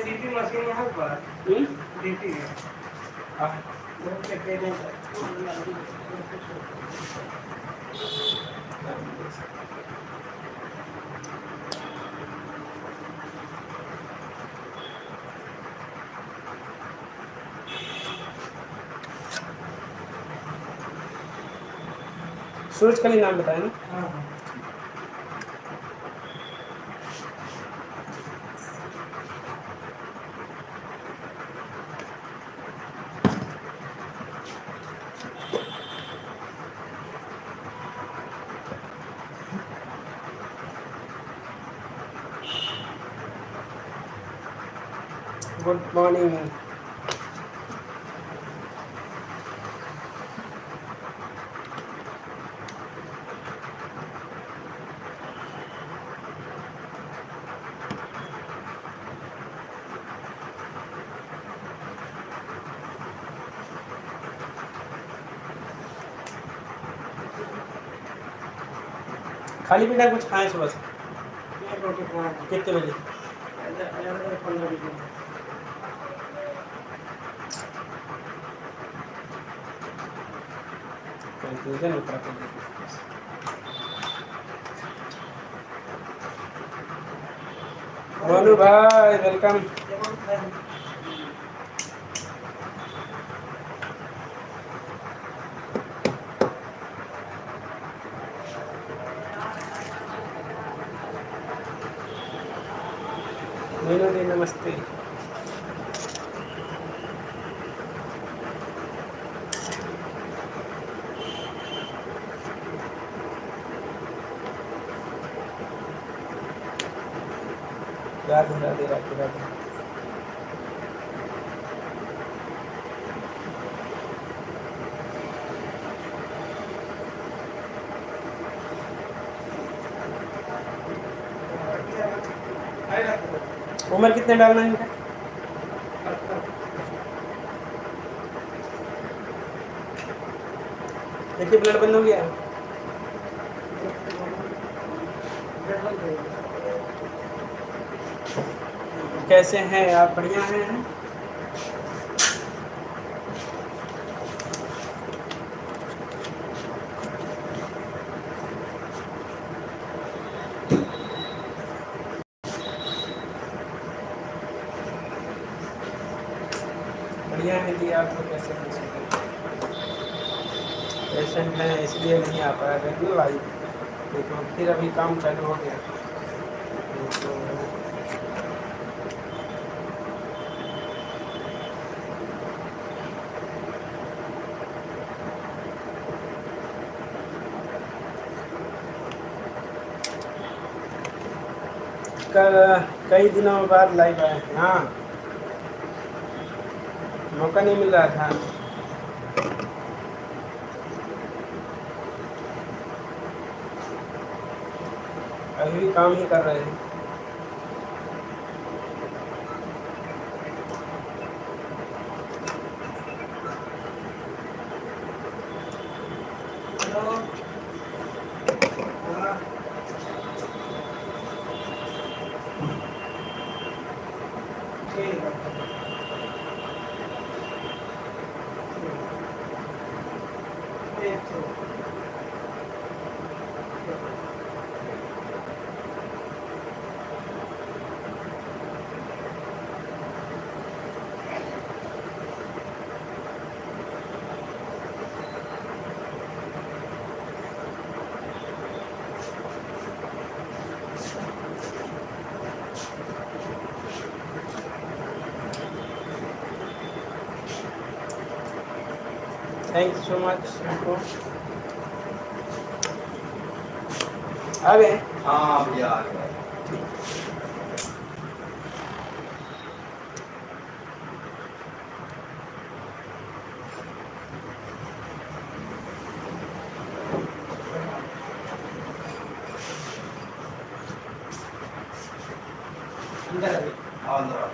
DT machine है पर DT है बहुत के पेमेंट सूरज का नाम बताया ना। हाँ गुड मॉर्निंग। खाली पीना कुछ खाएं सुबह से। रोटी खाना कितने बजे? 15 बजे कंफ्यूजन हो रहा है। मोनू भाई वेलकम। मीनू दी नमस्ते। राधे राधे राधे राधे। उम्र कितने डालना है इनका? देखिए ब्लड बंद हो गया। कैसे हैं आप? बढ़िया हैं? बढ़िया है जी। आप तो कैसे हैं? पेशेंट हैं इसलिए नहीं आ पाया देखिए लाइव, तो फिर अभी काम चालू हो गया तो कल कई दिनों बाद लाइव आए। हाँ मौका नहीं मिल रहा था। अभी भी काम ही कर रहे हैं। Thank you so much. आ गए? हाँ भैया आ गया। अंदर अभी अंदर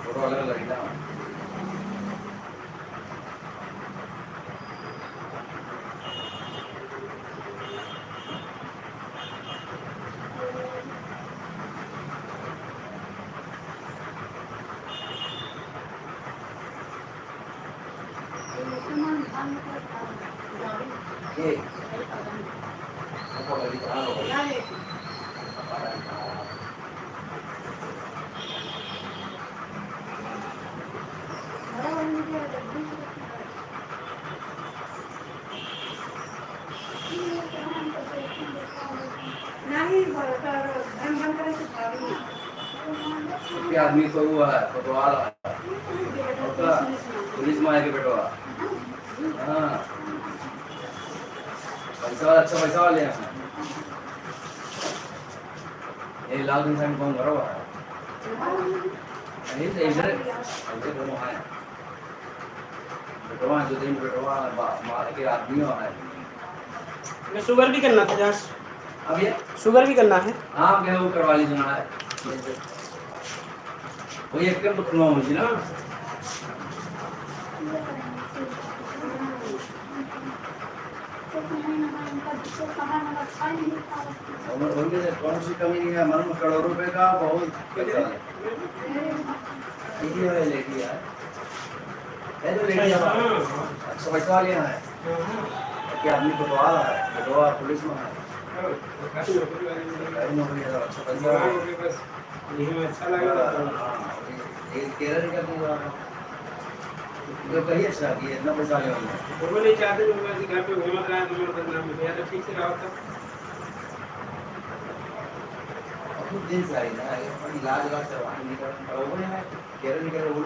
फोटो अलग लगेगा ये फोटो लगी कहाँ लोग कि आदमी को हुआ है फोटो वाला पुलिस में आके बैठो हाँ पैसा वाला अच्छा पैसा वाले हैं ये लाल इंसान कौन करो नहीं तो इधर इधर दोनों हैं बैठो जो दिन बैठो मार के आदमी हो है मैं शुगर भी करना था जांच अब ये शुगर भी करना है हाँ क्या वो करवा लीजिए ना वही एक कम तो मुझे ना उनके कौन सी कमी नहीं है मन करोड़ रुपए का बहुत पैसा है यही है लेके यार ये तो लेके अच्छा पैसा वाले हैं कि आदमी को दवा रहा है दवा पुलिस में है नौकरी है अच्छा पैसा अच्छा लगा ये केरल का तो जो कहिए सर कि इतना पैसा ले वो नहीं चाहते लोग ऐसे घर पे घूमत रहा है तो मेरे नाम में भैया तो ठीक से रहा था कुछ दिन से आई ना इलाज करवाने निकल वो नहीं है केरल निकल वो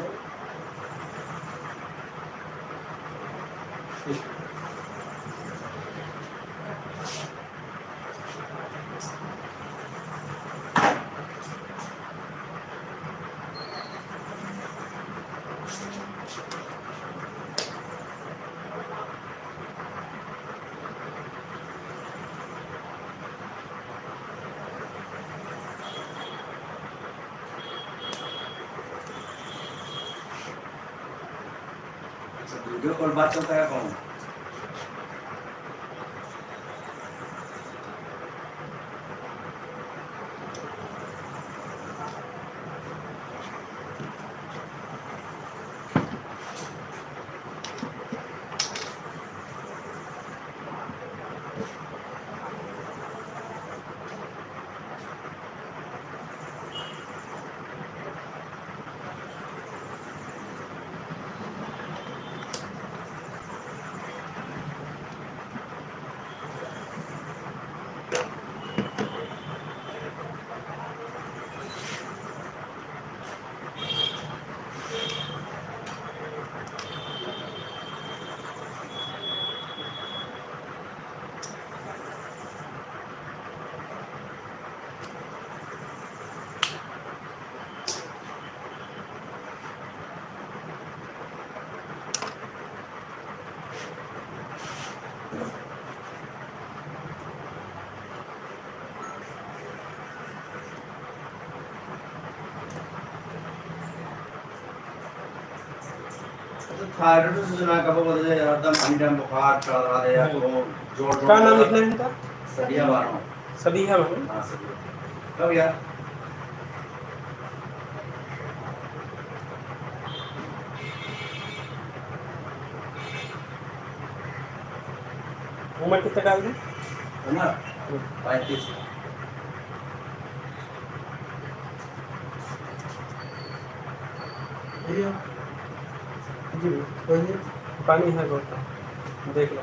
वीडियो कॉल बात चलता है कौन थायराइड से सुना कब बोलते हैं हरदम पानी टाइम बुखार चढ़ रहा है या तो जोड़ क्या नाम लिखना है इनका सदिया बानो सभी है वहाँ हां सदिया कब यार उम्र कितना डाल दी उम्र 35 जी पानी है बहुत देख लो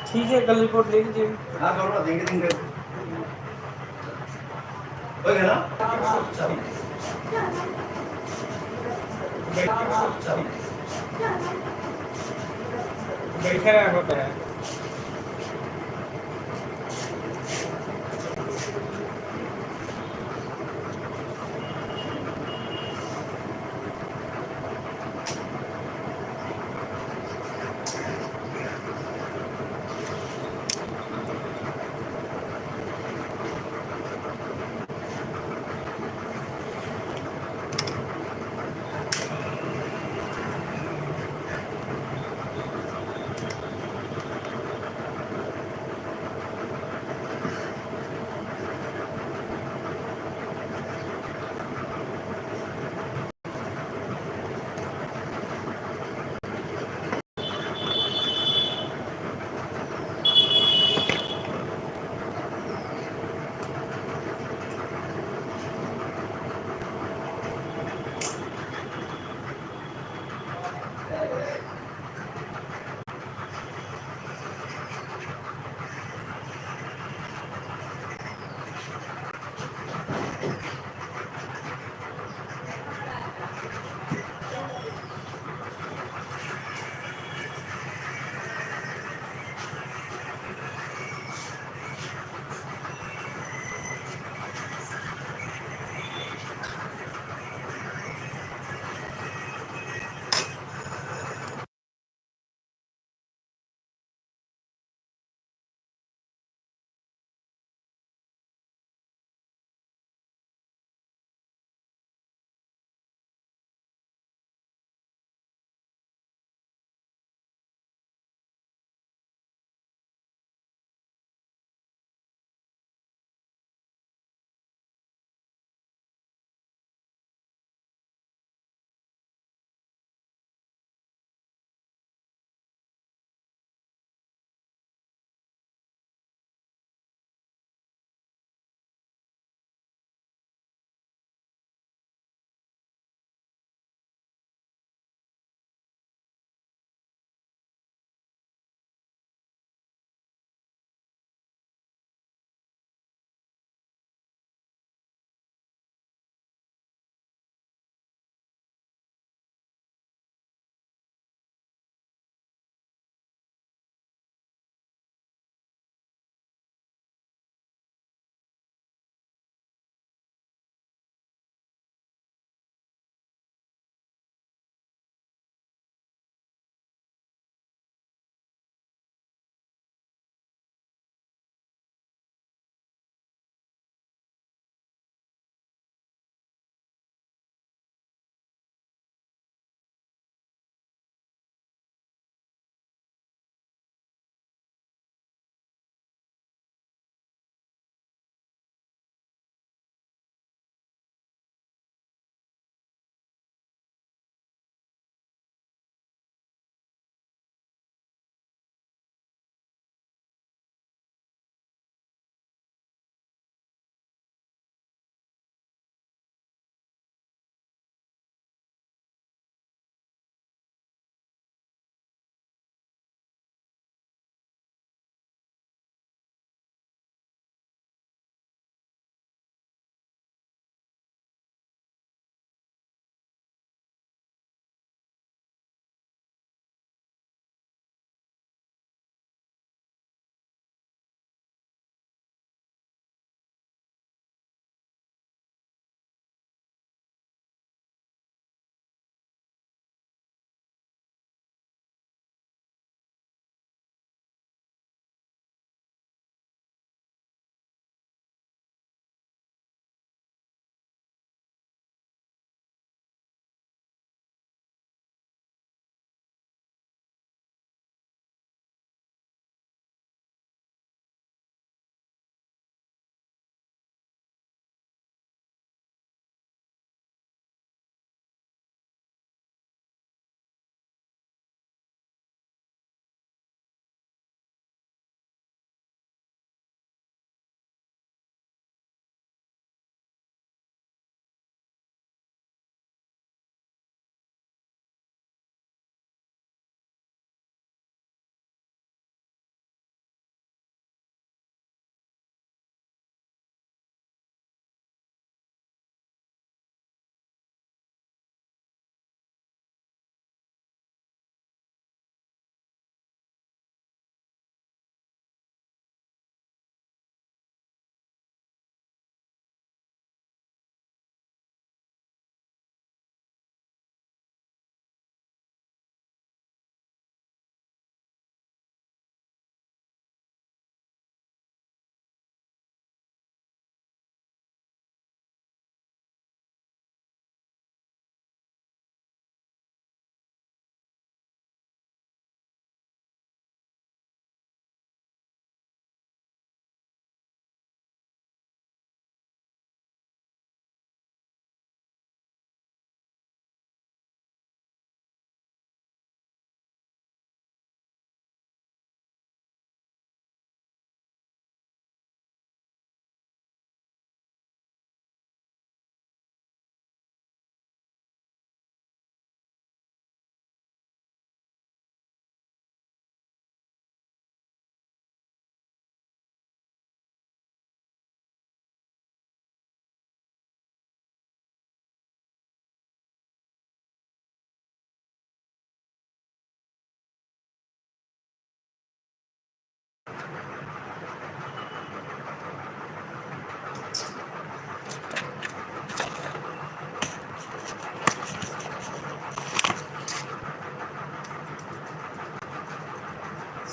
ठीक है कल रिपोर्ट ले लीजिए हां करो ना देंगे हो गया ना बैठा रहा होता है।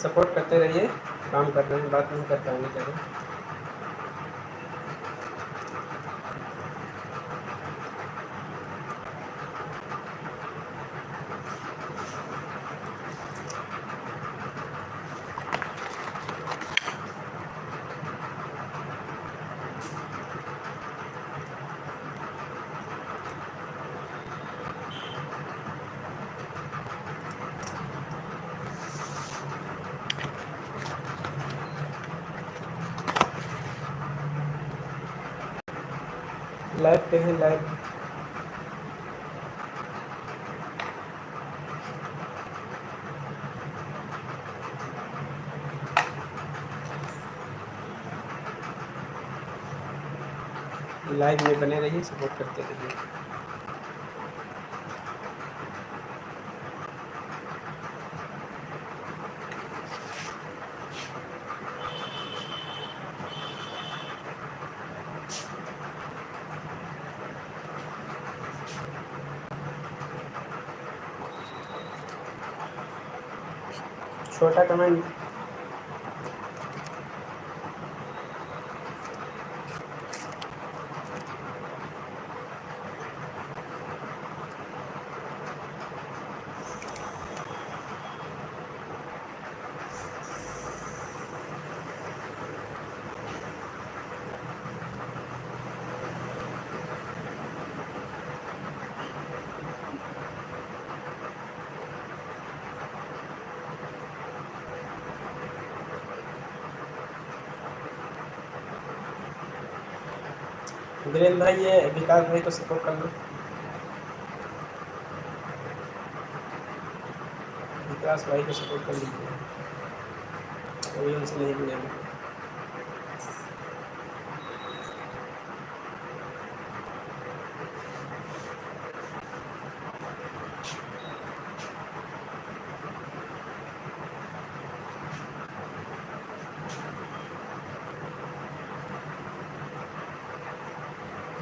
सपोर्ट करते रहिए, काम कर रहे हैं, बात नहीं कर पाएंगे ज़्यादा। लाइव पे हैं, लाइव लाइव में बने रहिए, सपोर्ट करते रहिए। छोटा कमेंट वीरेंद्र भाई, ये विकास भाई को सपोर्ट कर लो। विकास भाई को सपोर्ट कर लीजिए, अभी उनसे नहीं मिलेगा।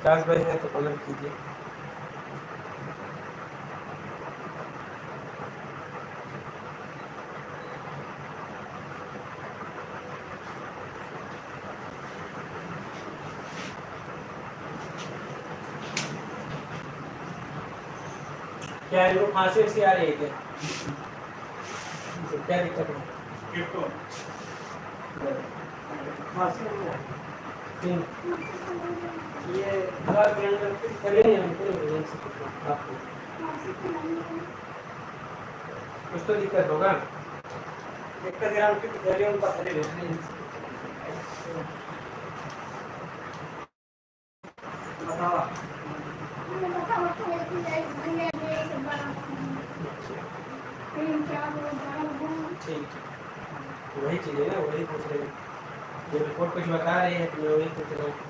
विकास भाई है तो कमेंट कीजिए। क्या इनको खांसी उसी आ रही है क्या? तो क्या दिक्कत है? किसको? खांसी नहीं है। ये दवा के अंदर कुछ करेंगे हमको नहीं सकते आपको। कुछ तो दिक्कत होगा। दिक्कत ग्राम की जरिए उनका खड़े रहते हैं। बताओ। ठीक, वही चीज़ है ना, वही पूछ रहे हैं। ये रिपोर्ट कुछ बता रही है तो मैं वही पूछ रहा हूँ।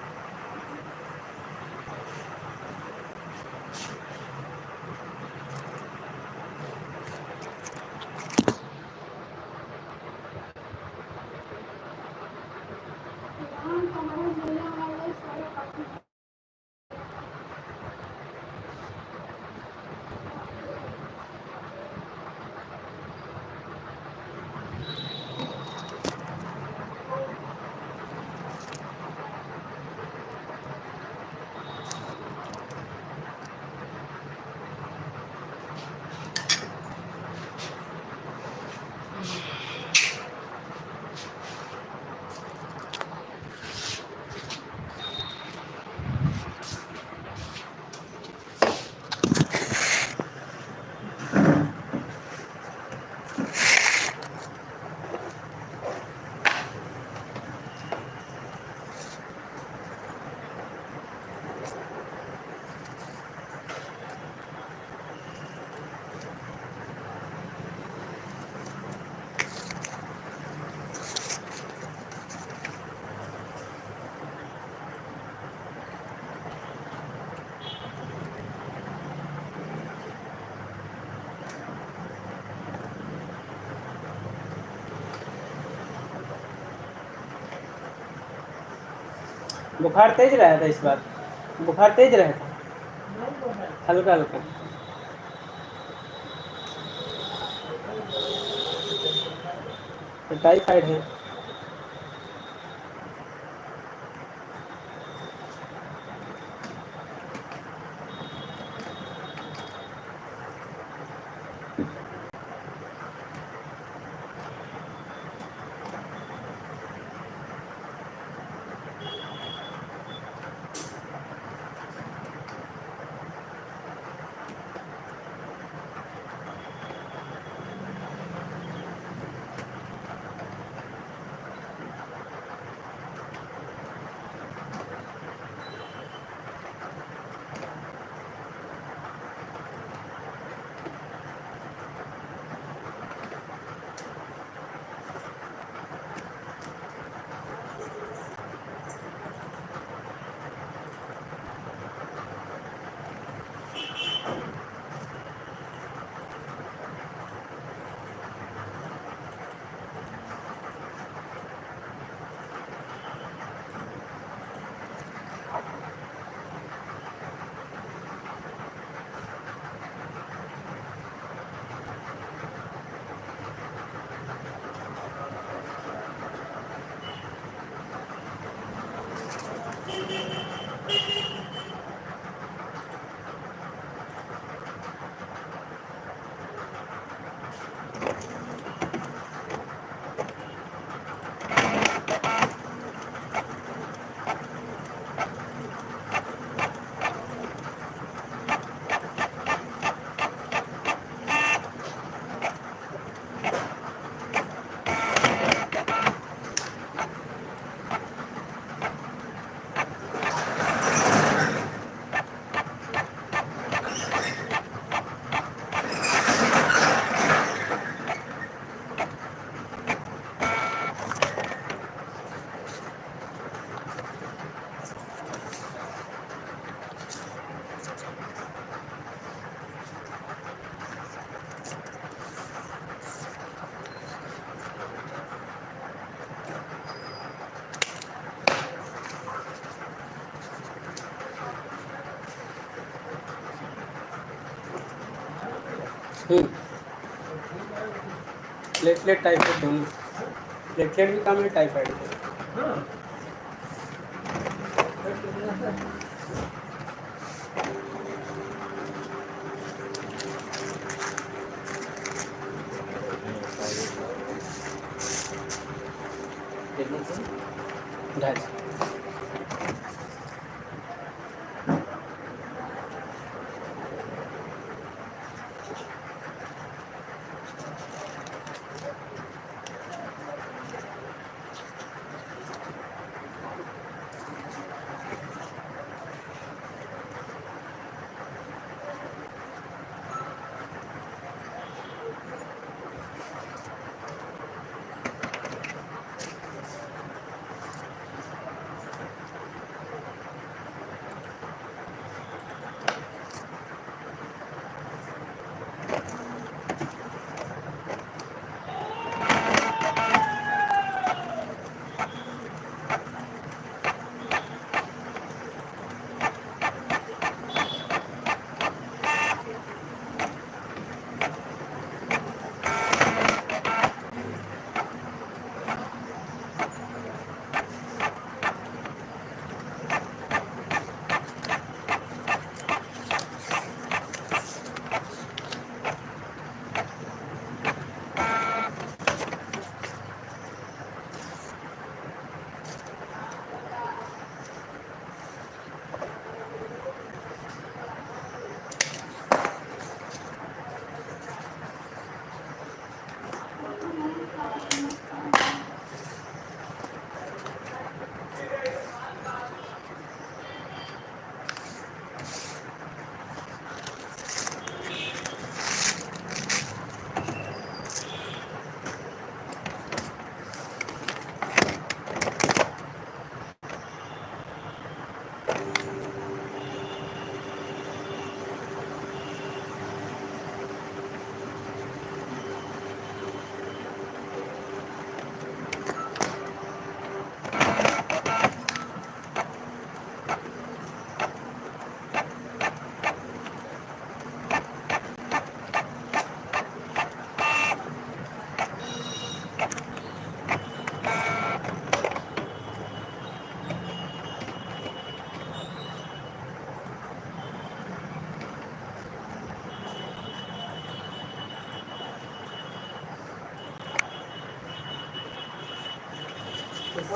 बुखार तेज रहा था इस बार? बुखार तेज रहा था? हल्का हल्का। टाइफाइड है। प्लेटलेट टाइफाइड दोनों, प्लेटलेट भी कम है टाइफाइड भी। हाँ ढाई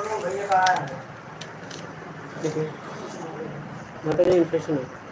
भैया कहाँ है देखिए मतलब ये इन्फेक्शन है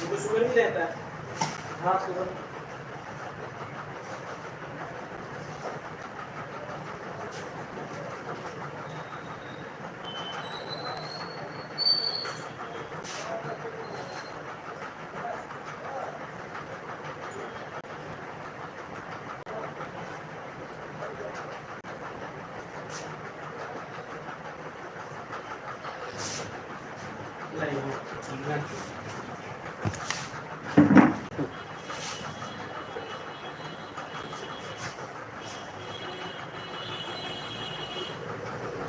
तो सुबह नहीं रहता है हाँ सुबह नहीं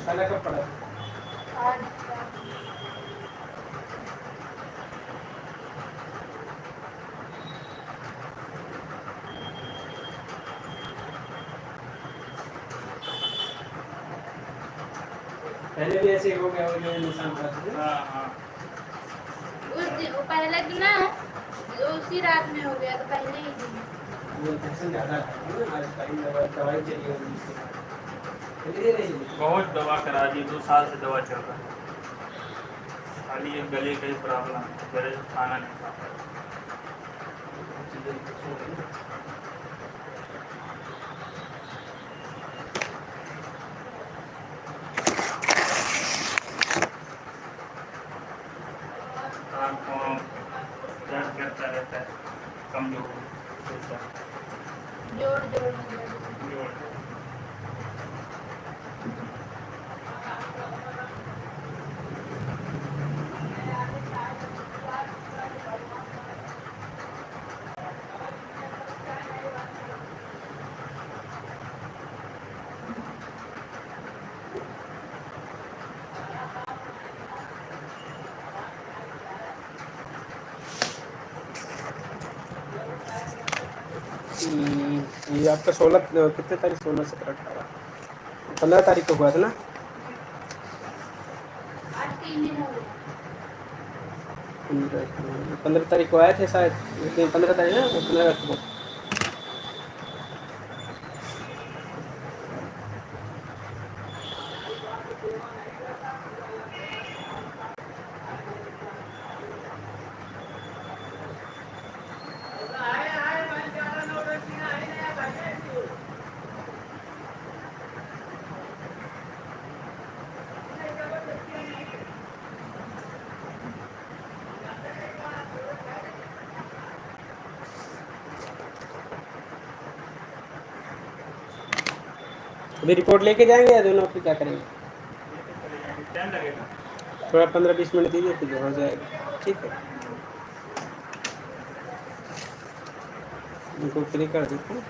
साला कब पड़ा पहले भी ऐसे हो गया निशान पड़ा था हाँ हाँ उस दिन वो पहले दिन ना उसी रात में हो गया तो पहले ही दिन वो इन्फेक्शन ज़्यादा था ना आज टाइम दवाई चली होगी चलिए नहीं बहुत दवा करा दी 2 साल से दवा चल रहा है खाली ये गले का ही प्रॉब्लम है गले से खाना नहीं खा पाता काम को दर्द करता रहता है कमजोर रहता है जोड़ जोड़ में दर्द। जोड़ ये आपका 16 कितने तारीख 16 17 18 15 तारीख को हुआ था ना आज 3 दिन हो गए 15 तारीख को आए थे शायद 15 तारीख ना 15 अगस्त को अभी रिपोर्ट लेके जाएंगे या दोनों फिर क्या करेंगे टाइम लगेगा थोड़ा 15-20 मिनट दीजिए फिर हो जाएगा ठीक है उनको फ्री कर देते हैं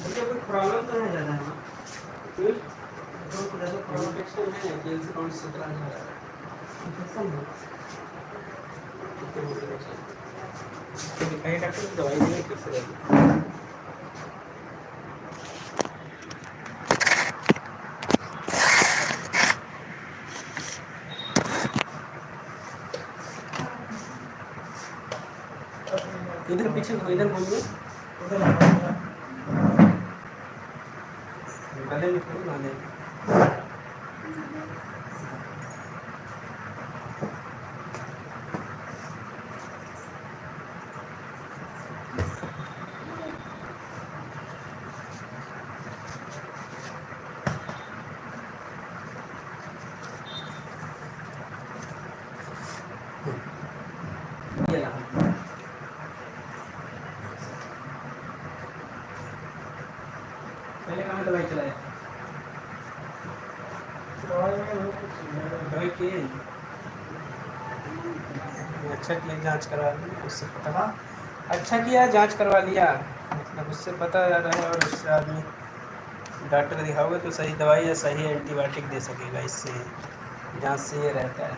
मुझे कोई प्रॉब्लम तो नहीं ज़्यादा है ना? कोई इन्फेक्शन है, जेल से काउंट से चला जा रहा है। इन्फेक्शन है। कितने मुझे बचा? तो दिखाइए डॉक्टर को, दवाई देंगे ठीक से रहेगी। इधर पीछे इधर घूमिए, गले में थोड़ी बांधे। ये रहा। पहले कहाँ दवाई चलाए? दवाई की अच्छा किया, जांच करवा ली, उससे पता। अच्छा किया जांच करवा लिया, मतलब उससे पता रहे और उससे आदमी डॉक्टर दिखाओगे तो सही दवाई या सही एंटीबायोटिक दे सकेगा। इससे जांच से ये रहता है।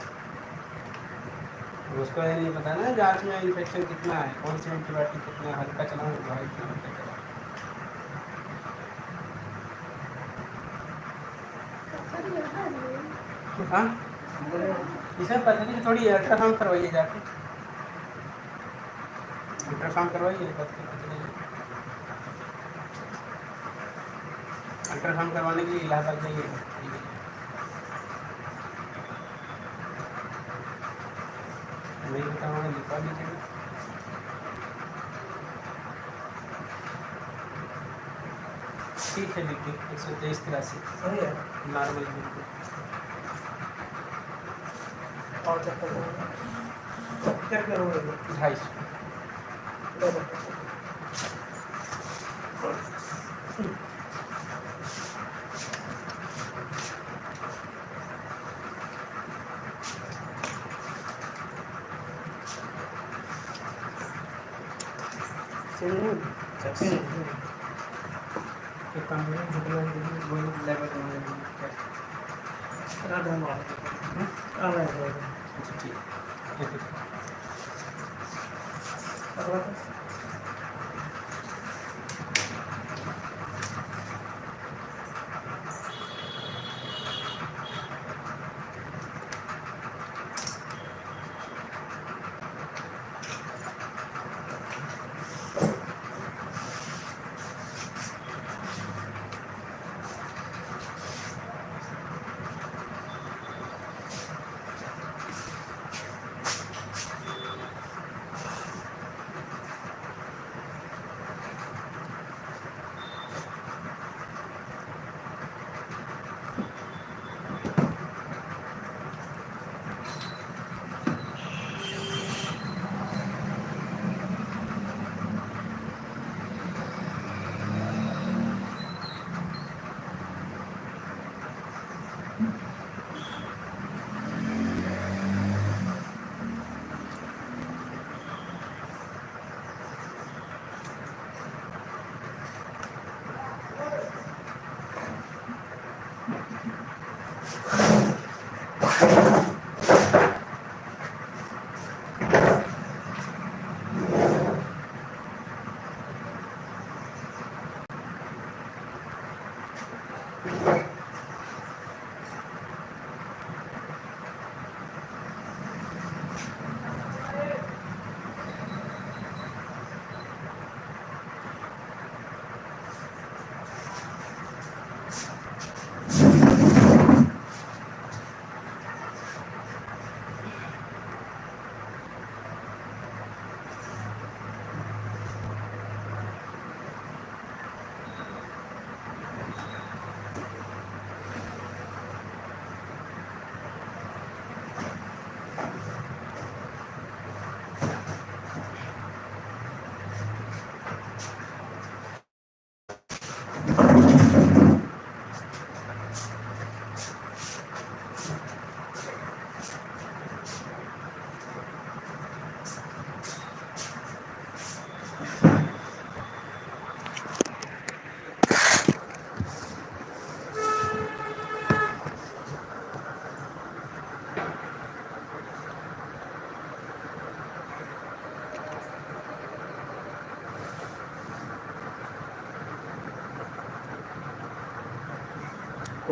उसको ये नहीं पता ना जांच में इन्फेक्शन कितना है, कौन सी एंटीबायोटिक कितना हल्का चलाओ, दवाई कितना हल्का चलाओ। हाँ, इसमें पतली की थोड़ी अल्ट्रासाउंड करवाइए जाके, अल्ट्रासाउंड करवाइए पतली। अल्ट्रासाउंड करवाने के लिए इलाहाबाद जाइए। नहीं बताऊँगा, लिखवा लीजिएगा। ठीक है, लिखिए 123-83 नॉर्मल बिल्कुल। और क्या करोगे? 250। एक काम करें, वही लेवल में राधा माधव ठीक है।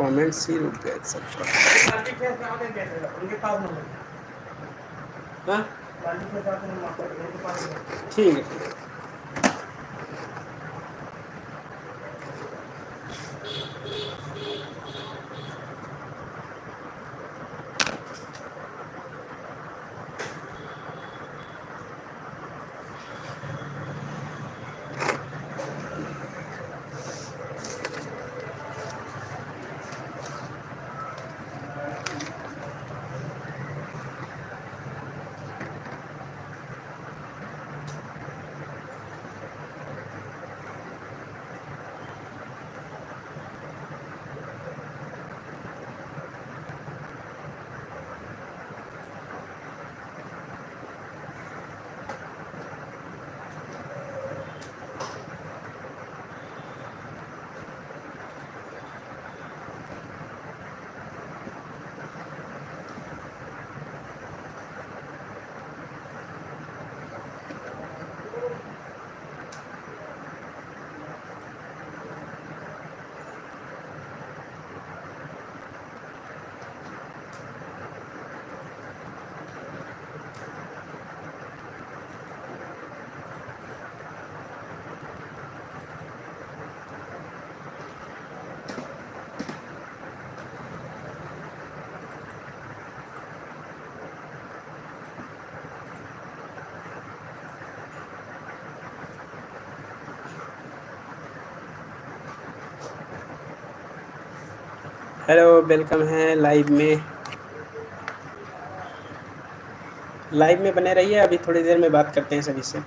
कमेंट्स ही रुक गए सबका। लालजी के साथ आते हैं उनके पास नंबर हाँ लालजी के साथ नंबर उनके पास ठीक है ठीक है। हेलो वेलकम है लाइव में बने रहिए। अभी थोड़ी देर में बात करते हैं सभी से।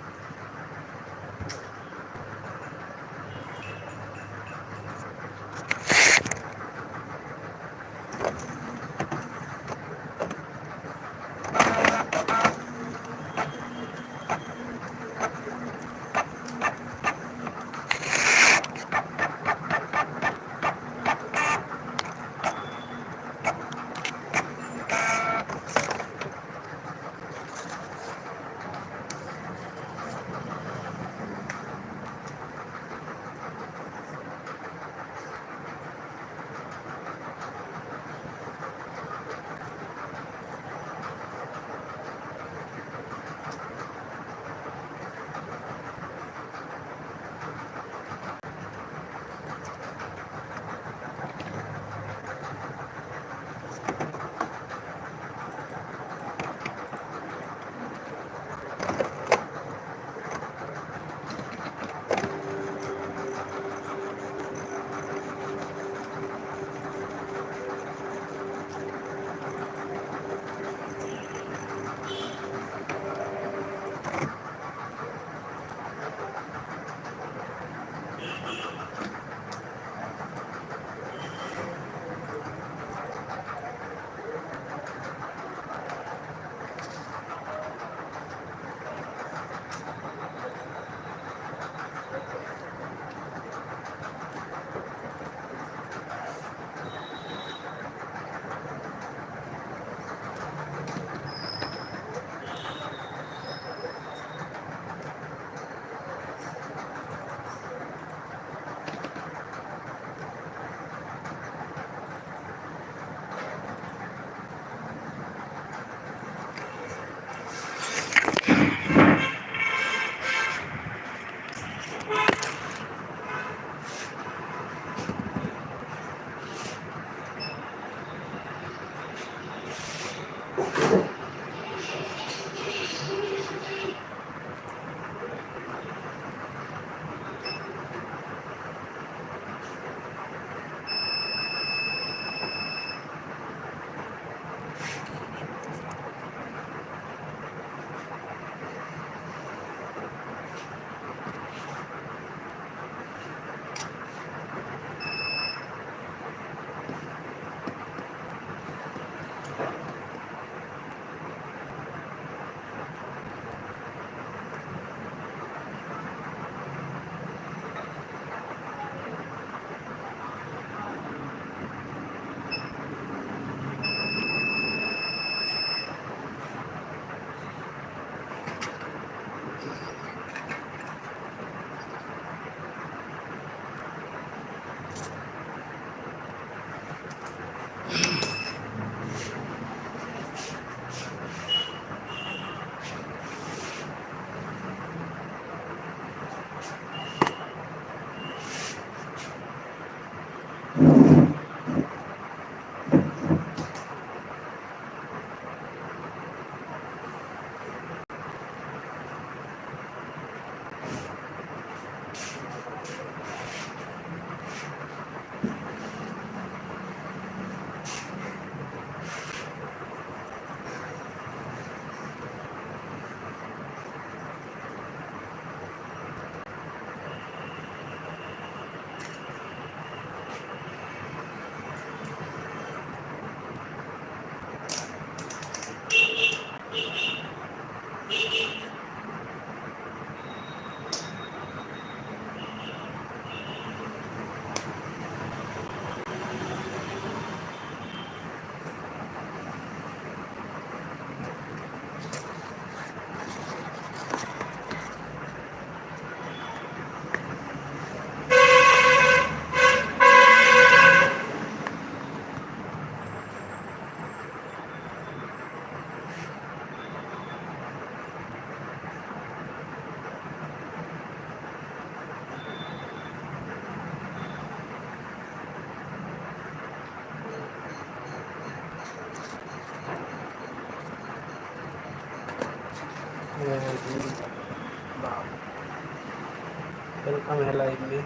वेलकम है लाइव में।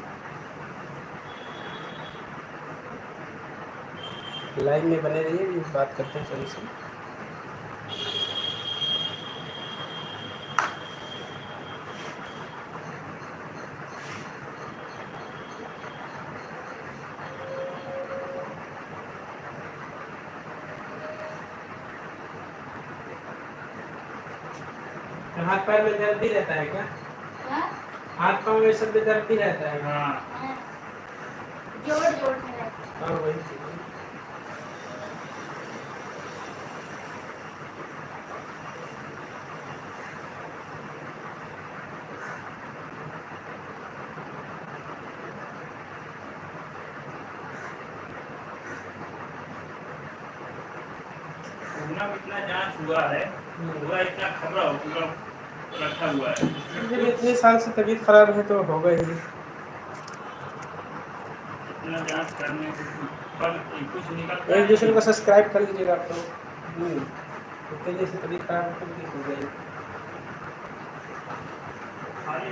लाइव में बने रहिए, बात करते हैं सभी से। हाथ पैर में दर्द ही रहता है क्या? हाँ? हाथ पाँव में सब में दर्द ही रहता है। हाँ हाँ। जोड़ जोड़ में रहता है। हाँ वही चीज़ है। पूरा इतना जांच हुआ है, पूरा इतना खबरा हो, पूरा रखा हुआ है। जब इतने साल से तबीयत खराब है तो होगा ही। इतना जांच करने के पर कुछ निकलता एक है दूसरे को नहीं। सब्सक्राइब कर लीजिएगा आप लोग। इतने दिन से तबीयत खराब है तो ठीक हो गई। खाली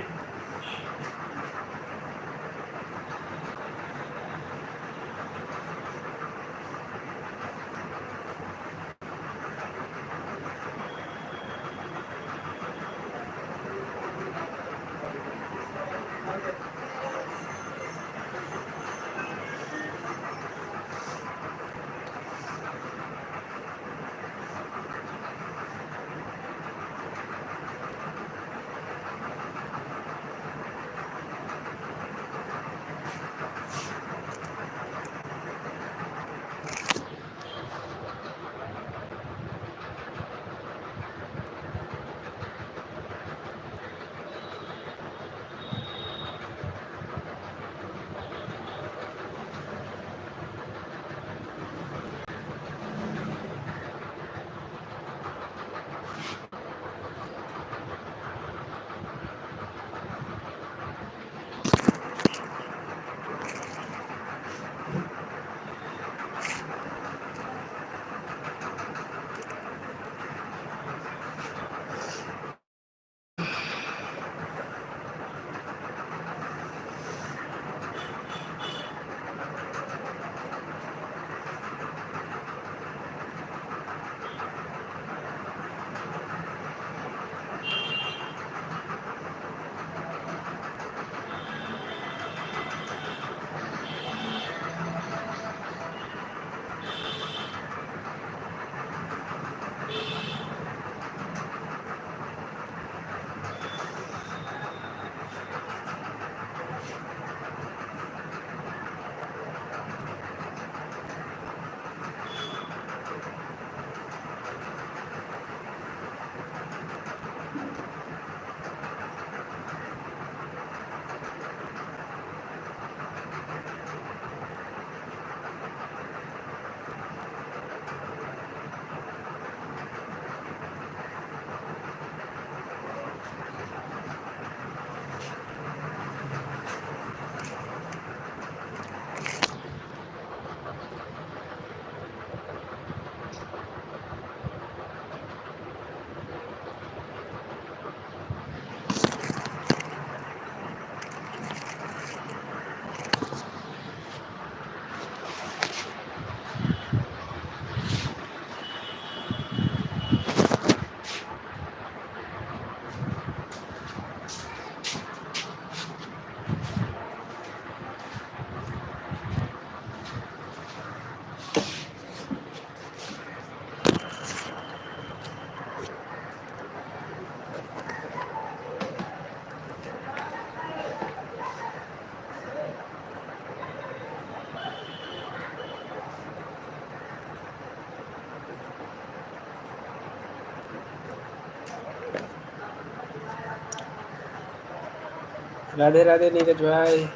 राधे राधे नीरज भाई।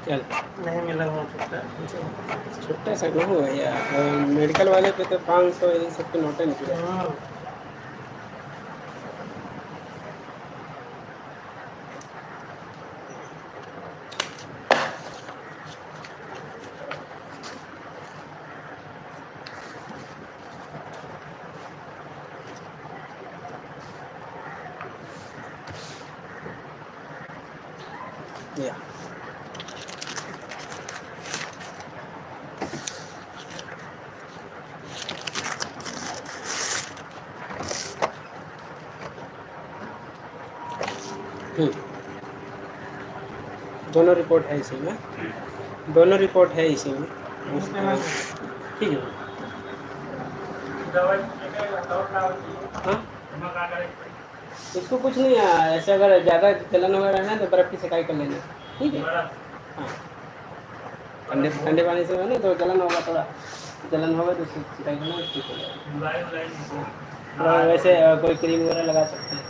चल नहीं मिला हो सकता है। छोटा सा ना हो भैया, मेडिकल वाले पे तो 500 ये सब तो नोट नहीं किया। हाँ। या दोनों रिपोर्ट है इसी में, दोनों रिपोर्ट है इसी में। ठीक है। दवाई हाँ, कहाँ करें? इसको कुछ नहीं है, ऐसे अगर ज़्यादा जलन वगैरह है तो बर्फ़ की सिकाई कर लेना, ठीक है। हाँ, ठंडे ठंडे पानी से है ना, तो जलन होगा, थोड़ा जलन होगा तो उससे सिकाई करना, ठीक हो जाएगा। और वैसे कोई क्रीम वगैरह लगा सकते हैं।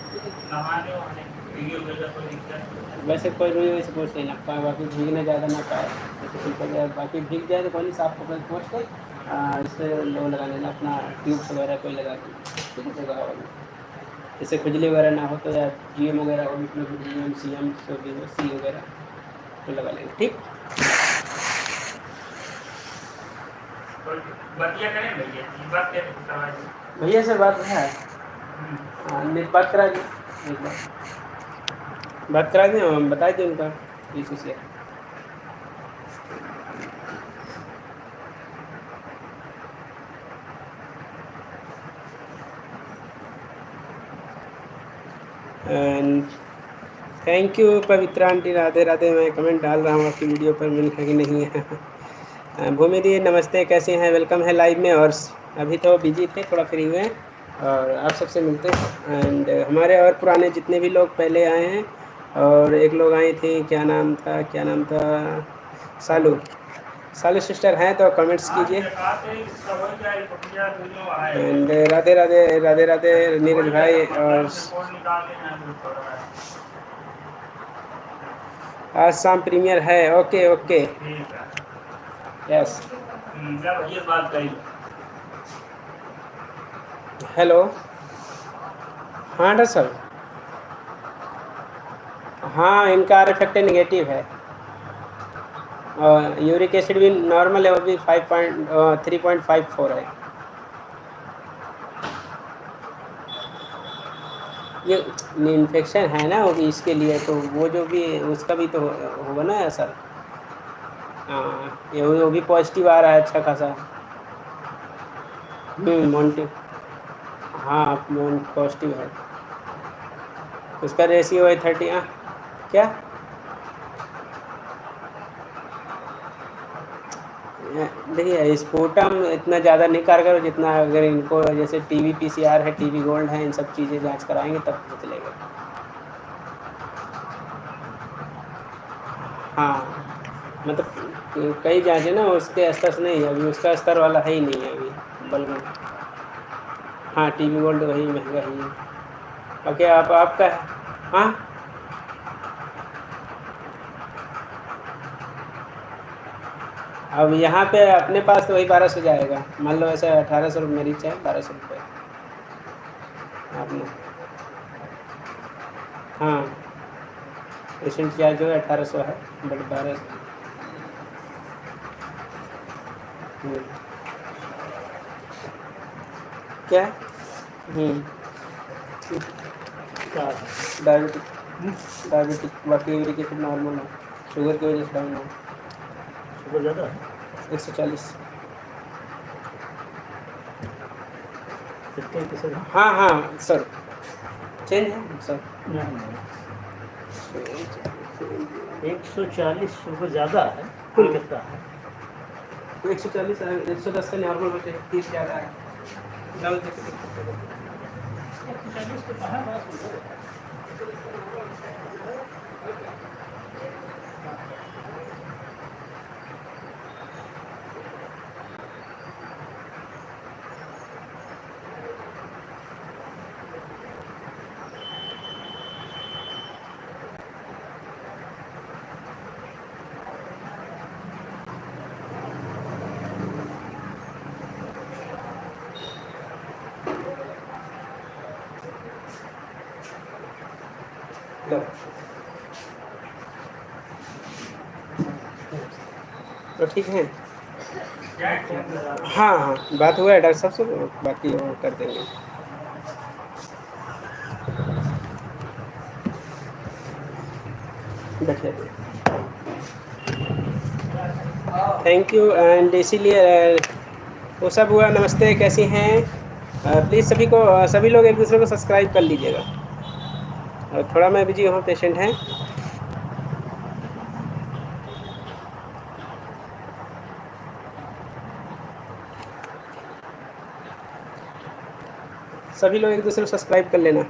वैसे कोई रुई वैसे पोंछ नहीं लगता है, बाकी भीगने ज़्यादा ना पाए जैसे सिंपल जाए, बाकी भीग जाए तो कोई नहीं, साफ कपड़े पोंछ के इससे लो लगा लेना, अपना ट्यूब्स वगैरह कोई लगा देना, ठीक है। जगह वाली जैसे खुजली वगैरह ना हो तो, या GM वगैरह हो, GM CM C वगैरह तो लगा लेंगे, ठीक। बतिया करें भैया, ये बात क्या है? भैया से बात है, हाँ नहीं बात करा दी, एक बात करा दें, हम बता दें उनका इशू से। And thank you Pavitra aunty, Radhe Radhe. मैं कमेंट डाल रहा हूँ आपकी वीडियो पर, मिल है कि नहीं है। भूमि दी नमस्ते, कैसे हैं, वेलकम है लाइव में। और अभी तो बिजी थे, थोड़ा फ्री हुए हैं और आप सबसे मिलते हैं। एंड हमारे और पुराने जितने भी लोग पहले आए हैं, और एक लोग आई थी, क्या नाम था, सालू सिस्टर हैं तो कमेंट्स कीजिए। एंड राधे राधे नीरज भाई। और आज शाम प्रीमियर है, ओके ओके, यस। हेलो, हाँ डॉक्टर साहब, हाँ इनका RF नेगेटिव है, और यूरिक एसिड भी नॉर्मल है, वो भी 3.54 है। ये इन्फेक्शन है ना, वो भी इसके लिए, तो वो जो भी उसका भी तो होगा ना असर। हाँ, ये वो भी पॉजिटिव आ रहा है अच्छा खासा। मोन्टी, हाँ पॉजिटिव है, उसका रेशियो है 30। क्या देखिए, स्पूटम इतना ज़्यादा नहीं कारगर जितना, अगर इनको जैसे TB PCR है, TB गोल्ड है, इन सब चीज़ें जांच कराएंगे तब पता चलेगा। हाँ मतलब कई जांच है ना, उसके स्तर से नहीं है अभी, उसका स्तर वाला है ही नहीं है अभी बल्ब में। हाँ TB गोल्ड वही महंगा ही है। ओके, आपका है। हाँ अब यहाँ पे अपने पास तो वही 1200 जाएगा, मान लो ऐसा 1800 रुपये मरीज है, 1200 रुपये आपने। हाँ पेशेंट चार्ज जो है 1800 है, बट 1200। क्या डायबिटिक, बाकी यूरिक एसिड नॉर्मल है, शुगर की वजह से डाउन है। शुगर ज़्यादा है, 140। किसका हाँ सर, चेंज है सर। 140 शुगर ज़्यादा है, कुल कितना है? 140 है, 110 से नॉर्मल बचे, 30 ज़्यादा है। 140 तो कहाँ बात है? लो। तो ठीक है। हाँ हाँ, बात हुआ है डॉक्टर साहब से, बाकी वो कर देंगे। बैठिए। Thank you. एंड इसीलिए वो सब हुआ। नमस्ते, कैसी हैं? प्लीज़ सभी को, सभी लोग एक दूसरे को सब्सक्राइब कर लीजिएगा। और थोड़ा मैं बिजी हूँ, पेशेंट हैं। सभी लोग एक दूसरे को सब्सक्राइब कर लेना।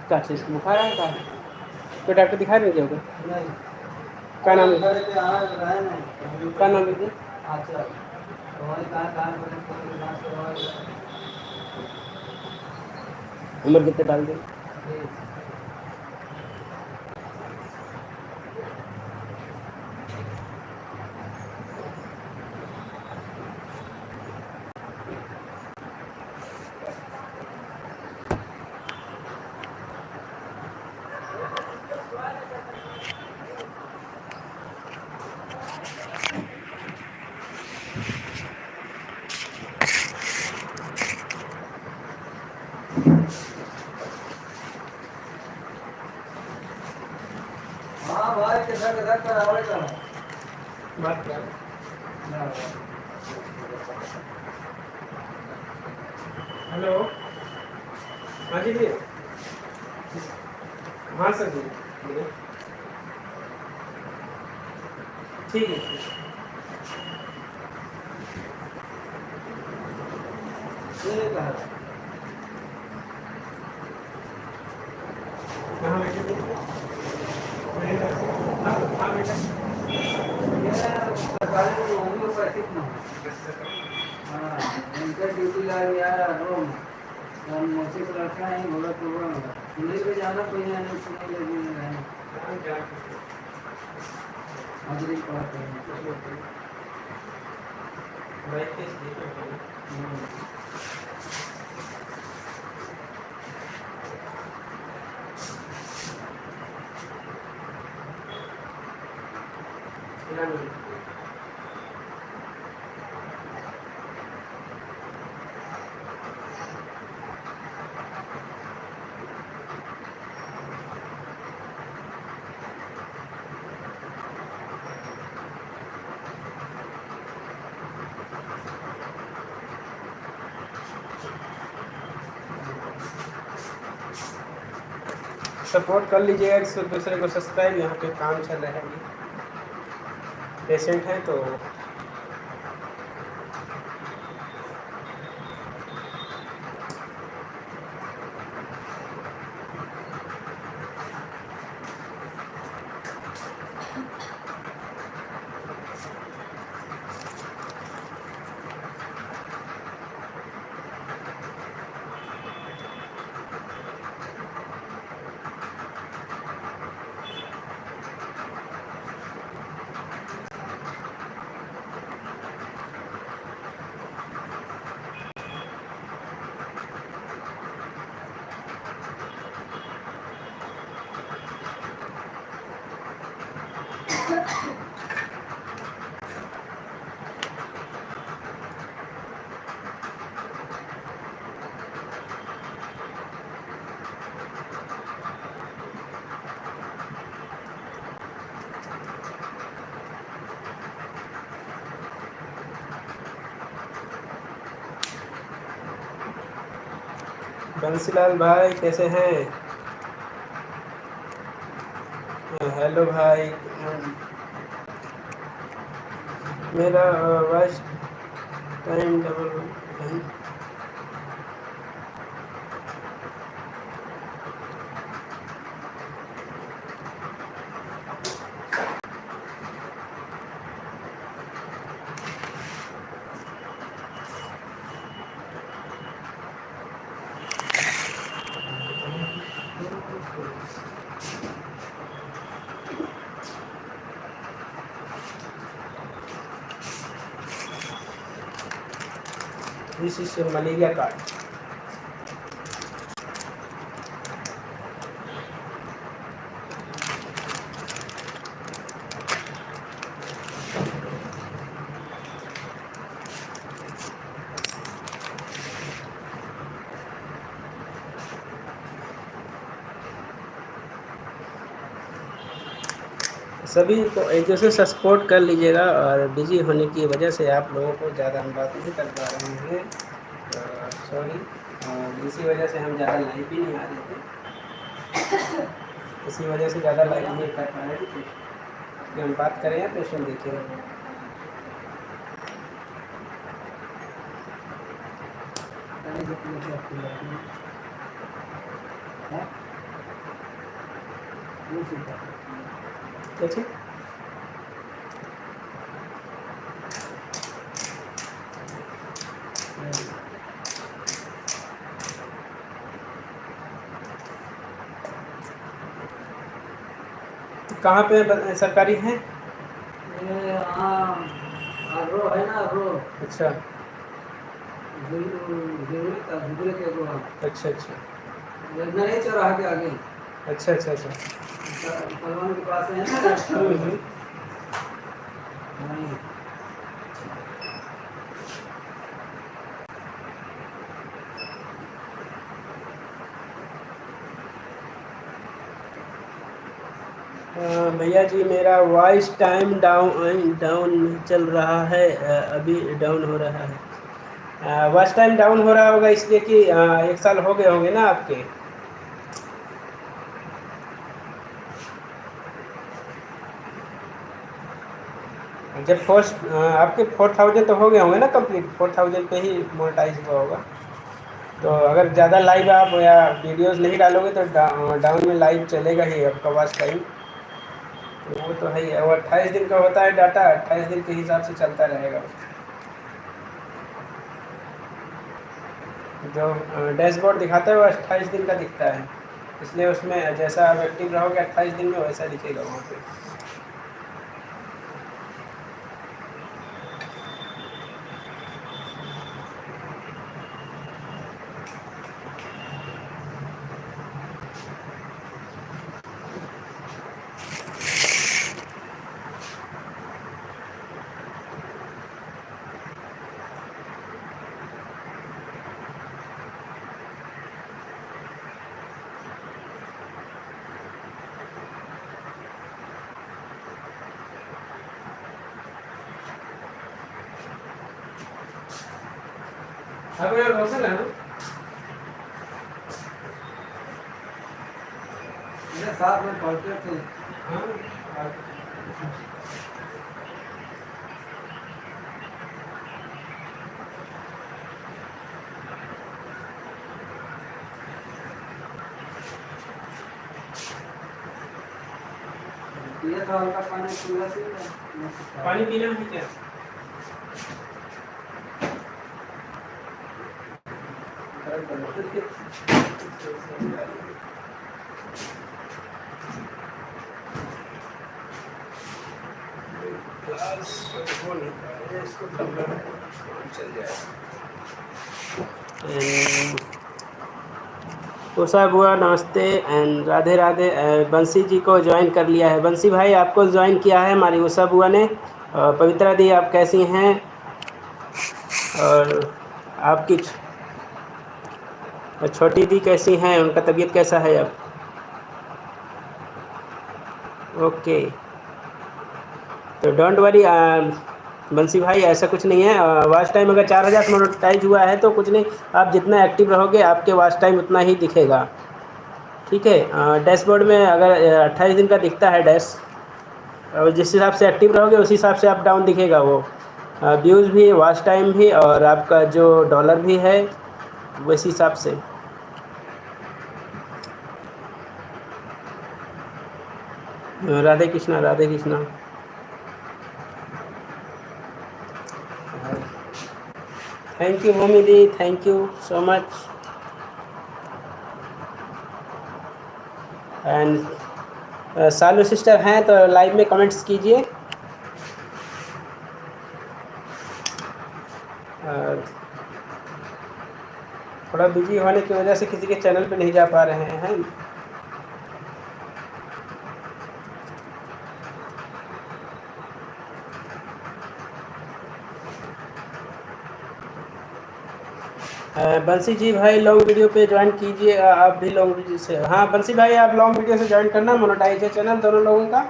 क्या चीज़ बुखार है? क्या तो डॉक्टर दिखा रहे हो? क्या नाम है? क्या नाम है? उम्र कितने डाल दें? हाँ भाई, कैसा कैसा करावे का बात क्या? हेलो, हाँ जी भैया। हाँ सर जी, बोलिए। ठीक है, ठीक है। ये कहा कहाँ बैठे थे? हाँ हाँ बेटा। ये सरकारी में होम्योपैथिक में हाँ, इनका ड्यूटी लग गया रोम। हम मौसी को रखा है, बोला तो वो पुलिस में जाना कोई नहीं, सुनने लगी है हाजिरी पड़ते हैं। बाइक के स्पीकर सपोर्ट कर लीजिएगा, एक दूसरे को सब्सक्राइब। यहाँ पे काम चल रहा है, पेशेंट हैं तो बंसीलाल भाई कैसे हैं? हेलो भाई। मेरा वॉइस टाइम डबल है। This is malaria card. सभी को एक दूसरे से सपोर्ट कर लीजिएगा, और बिजी होने की वजह से आप लोगों को ज़्यादा हम बात नहीं कर पा रहे हैं, सॉरी। इसी वजह से हम ज़्यादा लाइव भी नहीं आ रहे थे, इसी वजह से ज़्यादा लाइव नहीं कर पा रहे थे कि हम बात करें या पेशेंट देखें। कैसे कहाँ पे सरकारी है? ये रो है ना, रो अच्छा जरूरी था, जुबले के रो। अच्छा अच्छा नए चौराहा के आगे अच्छा अच्छा अच्छा सलमान के पास है ना। वहीं। भैया जी मेरा वॉइस टाइम डाउन चल रहा है, अभी डाउन हो रहा है। वॉइस टाइम डाउन हो रहा होगा इसलिए कि 1 साल हो गए होंगे ना आपके। जब फर्स्ट आपके 4000 तो हो गए होंगे ना कंप्लीट, 4000 पे ही मोनेटाइज हुआ होगा। तो अगर ज़्यादा लाइव आप या वीडियोस नहीं डालोगे तो डाउन में लाइव चलेगा ही आपका वॉच टाइम। तो वो तो है ही, वो 28 दिन का होता है डाटा, 28 दिन के हिसाब से चलता रहेगा। जो डैशबोर्ड दिखाता है वो 28 दिन का दिखता है, इसलिए उसमें जैसा आप एक्टिव रहोगे 28 दिन में वैसा दिखेगा वहाँ पे। अब यार रोशन है ना, मेरे साथ में पढ़ते थे। ये तो हल्का पानी पीला सी पानी पीना है क्या? उषा बुआ नमस्ते एंड राधे राधे। बंसी जी को ज्वाइन कर लिया है, बंसी भाई आपको ज्वाइन किया है हमारी उषा बुआ ने। पवित्रा दी आप कैसी हैं, और आपकी छोटी दी कैसी हैं, उनका तबीयत कैसा है अब? ओके, तो डोंट वरी बंसी भाई, ऐसा कुछ नहीं है। वॉच टाइम अगर 4000 मोनेटाइज हुआ है तो कुछ नहीं, आप जितना एक्टिव रहोगे आपके वॉच टाइम उतना ही दिखेगा, ठीक है। डैशबोर्ड में अगर 28 दिन का दिखता है डैश, और जिस हिसाब से एक्टिव रहोगे उसी हिसाब से अप डाउन दिखेगा वो, व्यूज़ भी, वॉच टाइम भी, और आपका जो डॉलर भी है वैसे हिसाब से। Radhe Krishna Radhe Krishna. Thank you mummy the, thank you so much. And Salu sister हैं तो लाइव में कमेंट्स कीजिए। थोड़ा बिजी होने की वजह से किसी के चैनल पे नहीं जा पा रहे हैं। बंसी जी भाई लॉन्ग वीडियो पे ज्वाइन कीजिए, आप भी लॉन्ग वीडियो से। हाँ बंसी भाई आप लॉन्ग वीडियो से ज्वाइन करना, मोनेटाइज है चैनल दोनों लोगों का।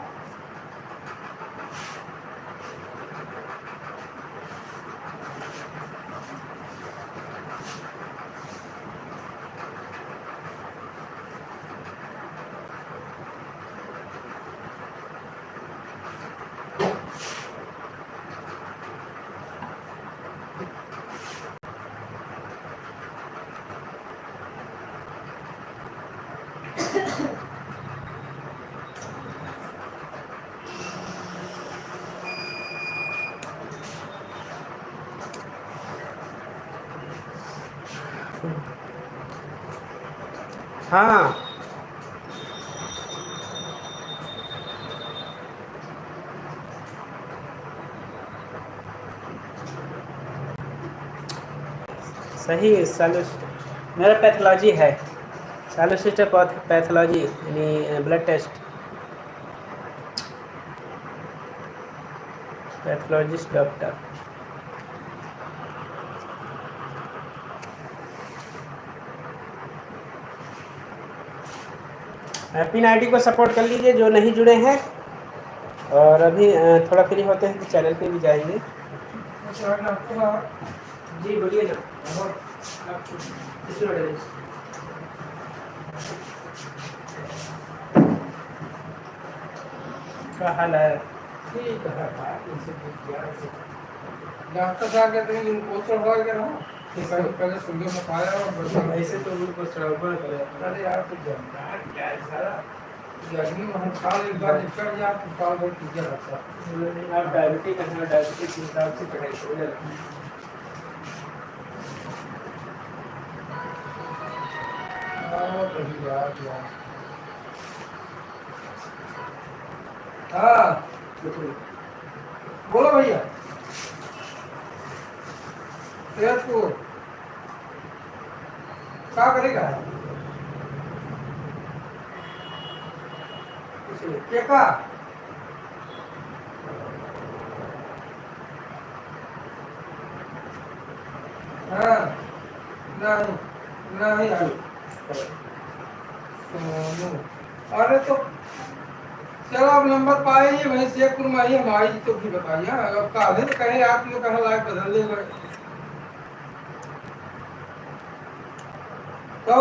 हाँ सही मेरा पैथोलॉजी है, सॉलिसिटर पैथोलॉजी यानी blood test, pathologist doctor. Pin ID को सपोर्ट कर लीजिए जो नहीं जुड़े हैं, और अभी थोड़ा फ्री होते हैं तो चैनल पे भी जाएंगे। जी बोलिए ना। क्या हाल है? ठीक है डॉक्टर साहब कहते हैं पोस्टर हो गया ना, पहले सुबह में खाया और बस ऐसे तो उनको चढ़ावा करे। अरे यार कुछ जानता है क्या है सारा गर्मी में हम साल एक बार चढ़ जाए तो साल भर कीजिए रहता है। आप डायबिटिक है, डायबिटिक के हिसाब से पढ़ाई छोड़ हाँ बोलो भैया तेजपुर क्या करेगा केका हाँ नहीं नहीं अरे तो चलो आप नंबर पाइए वहीं शेखपुर में आइए, हमारी तो भी बताइए। अगर काले तो कहे आप लोग कहा लाइफ बदल देगा तो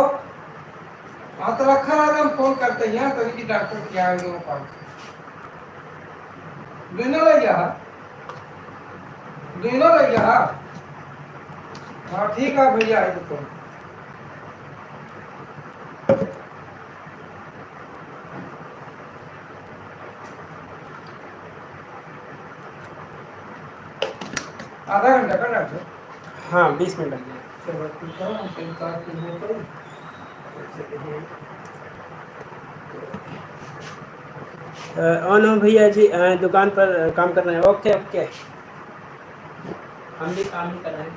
हाँ तो रखा रहा हम फोन करते हैं कभी कि डॉक्टर क्या है लोगों का दोनों लग गया दोनों लग गया। हाँ ठीक है भैया आए तो फोन आधा घंटा का डॉक्टर। हाँ 20 मिनट लग गए। चलो ठीक है हम पेन कार्ड के लिए तो ऑन हो भैया जी, दुकान पर काम कर रहे हैं। ओके ओके हम भी काम ही कर रहे हैं।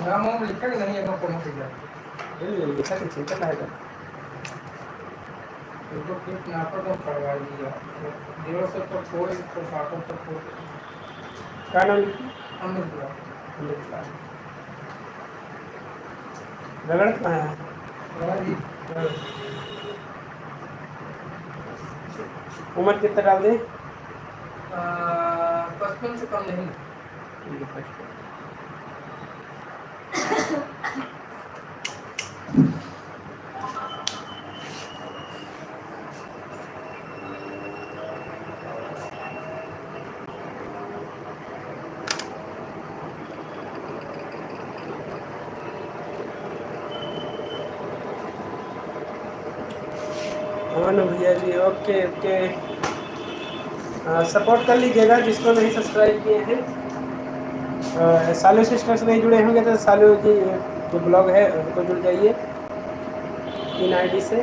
नाम वाम लिखा कि नहीं है फोन पे लिखा तो चिंता रहेगा। तो फिर यहाँ पर तो करवा दिया 150 तो छोड़ 160 तो छोड़ क्या नाम लिखी? अमृत रगड़ कहाँ है? जी उम्र कितना डाल दे? 55 से कम नहीं। हाँ भैया जी ओके ओके सपोर्ट कर लीजिएगा जिसको नहीं सब्सक्राइब किए हैं। सालू सिस्टर्स नहीं जुड़े होंगे तो सालू की जो ब्लॉग है उनको जुड़ जाइए इन आईडी से।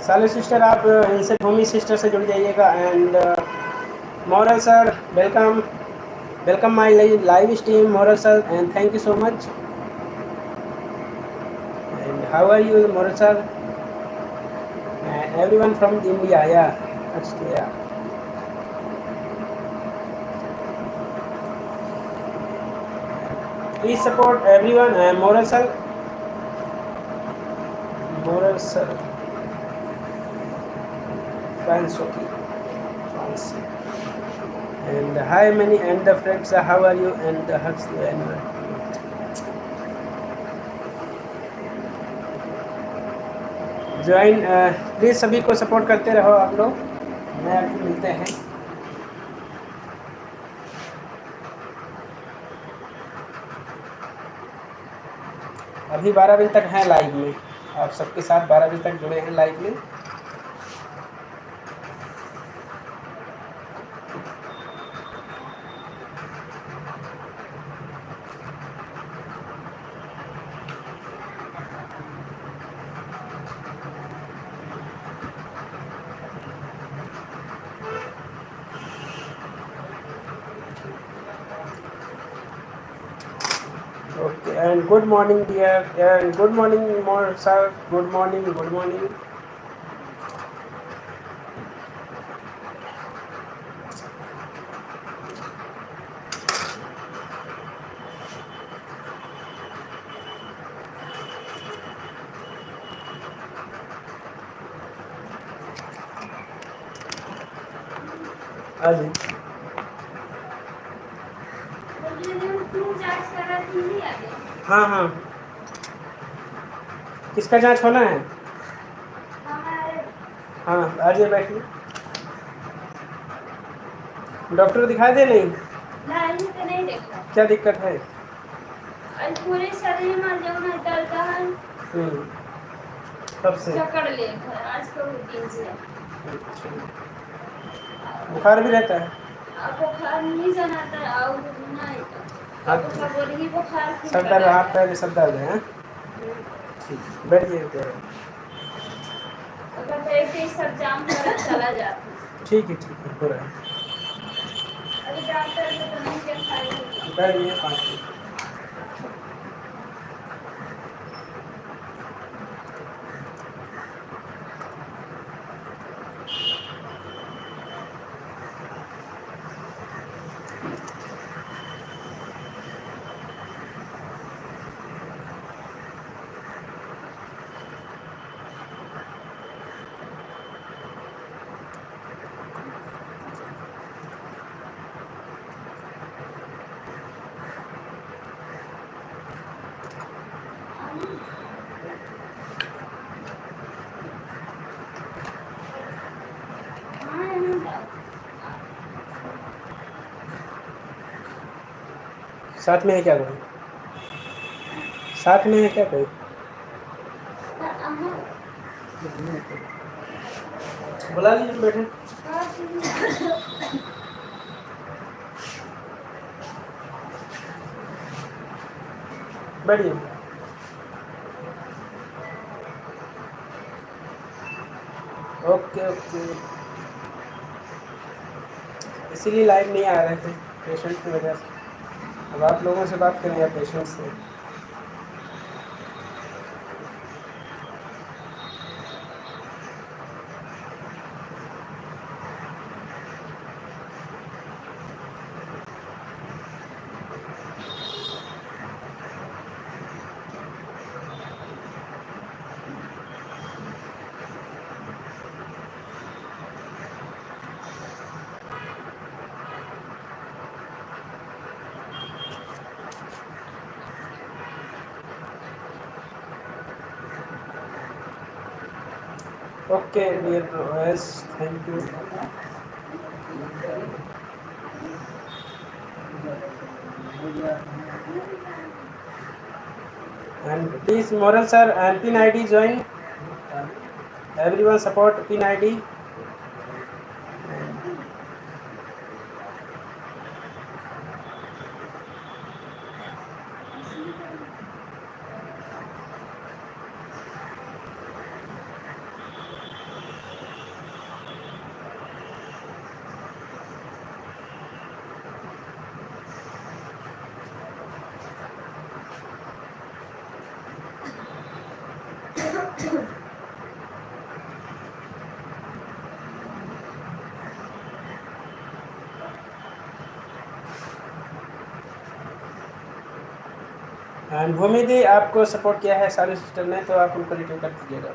साले सिस्टर आप इनसे भूमि सिस्टर से जुड़ जाइएगा। And moral sir welcome, welcome my live stream moral sir and thank you so much. And how are you moral sir? Everyone from India, yeah अच्छा या। Please support everyone. Moral sir, Fransoki, Fransi. And hi many and the friends. How are you? And the hugs to anyone. Join please सभी को support करते रहो आप लोग। मैं अभी मिलते हैं। अभी 12 बजे तक हैं लाइव में, आप सबके साथ 12 बजे तक जुड़े हैं लाइव में। Okay, and good morning dear, and good morning more sir, good morning, good morning. आज हाँ हाँ, किसका जांच होना है? हाँ आ जाइए, बैठिए। डॉक्टर को दिखा दे नहीं? नहीं देखा। क्या दिक्कत है? आज पूरे शरीर में जो है दर्द है। कब से? चक्कर ले आज का दिन से। बुखार भी रहता है? अब बुखार नहीं जनाता और नहीं अब बोली बुखार सब दर्द, हाथ पैर सब दर्द है? ठीक, बैठिए। अगर बैठ के सब जाम कर चला जाता। ठीक है हो रहा है। अभी डॉक्टर से तो नहीं दिखाई। बैठिए 5 मिनट। साथ में है क्या कोई? साथ में है क्या कोई? बुला लीजिए, बैठे। बैठिए। ओके ओके, इसीलिए लाइव नहीं आ रहे थे पेशेंट की वजह से। अब आप लोगों से बात करेंगे पेशेंट से। Okay, dear OS, thank you. And please, Moral sir and Pin ID join. Everyone support Pin ID. And Bhumi दी आपको सपोर्ट किया है सारी सिस्टर ने, तो आप उनको रिटर्न कर दीजिएगा।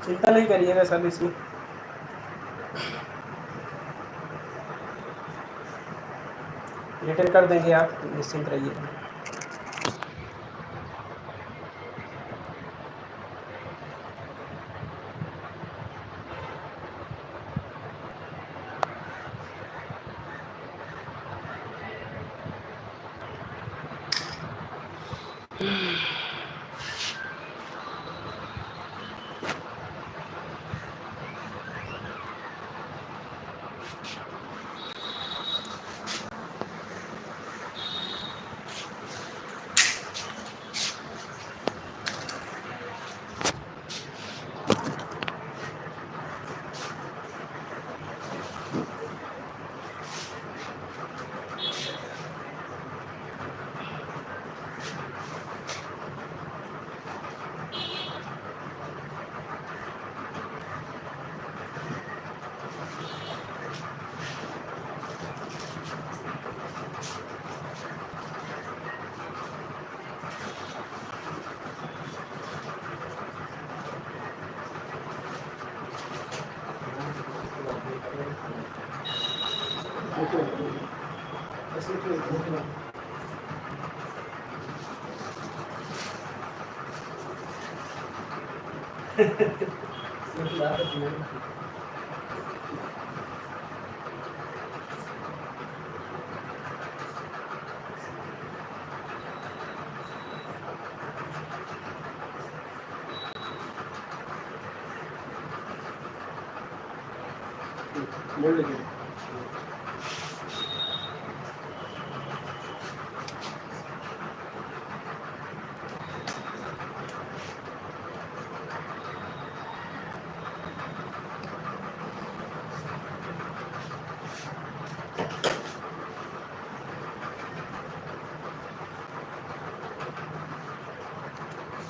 चिंता नहीं करिएगा सर, इसमें रिटर्न कर देंगे, आप निश्चिंत रहिए।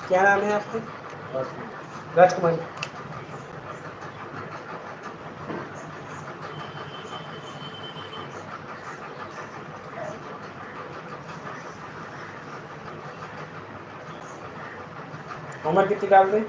क्या नाम है आपका? राजकुमार। उम्र कितनी डाल दें?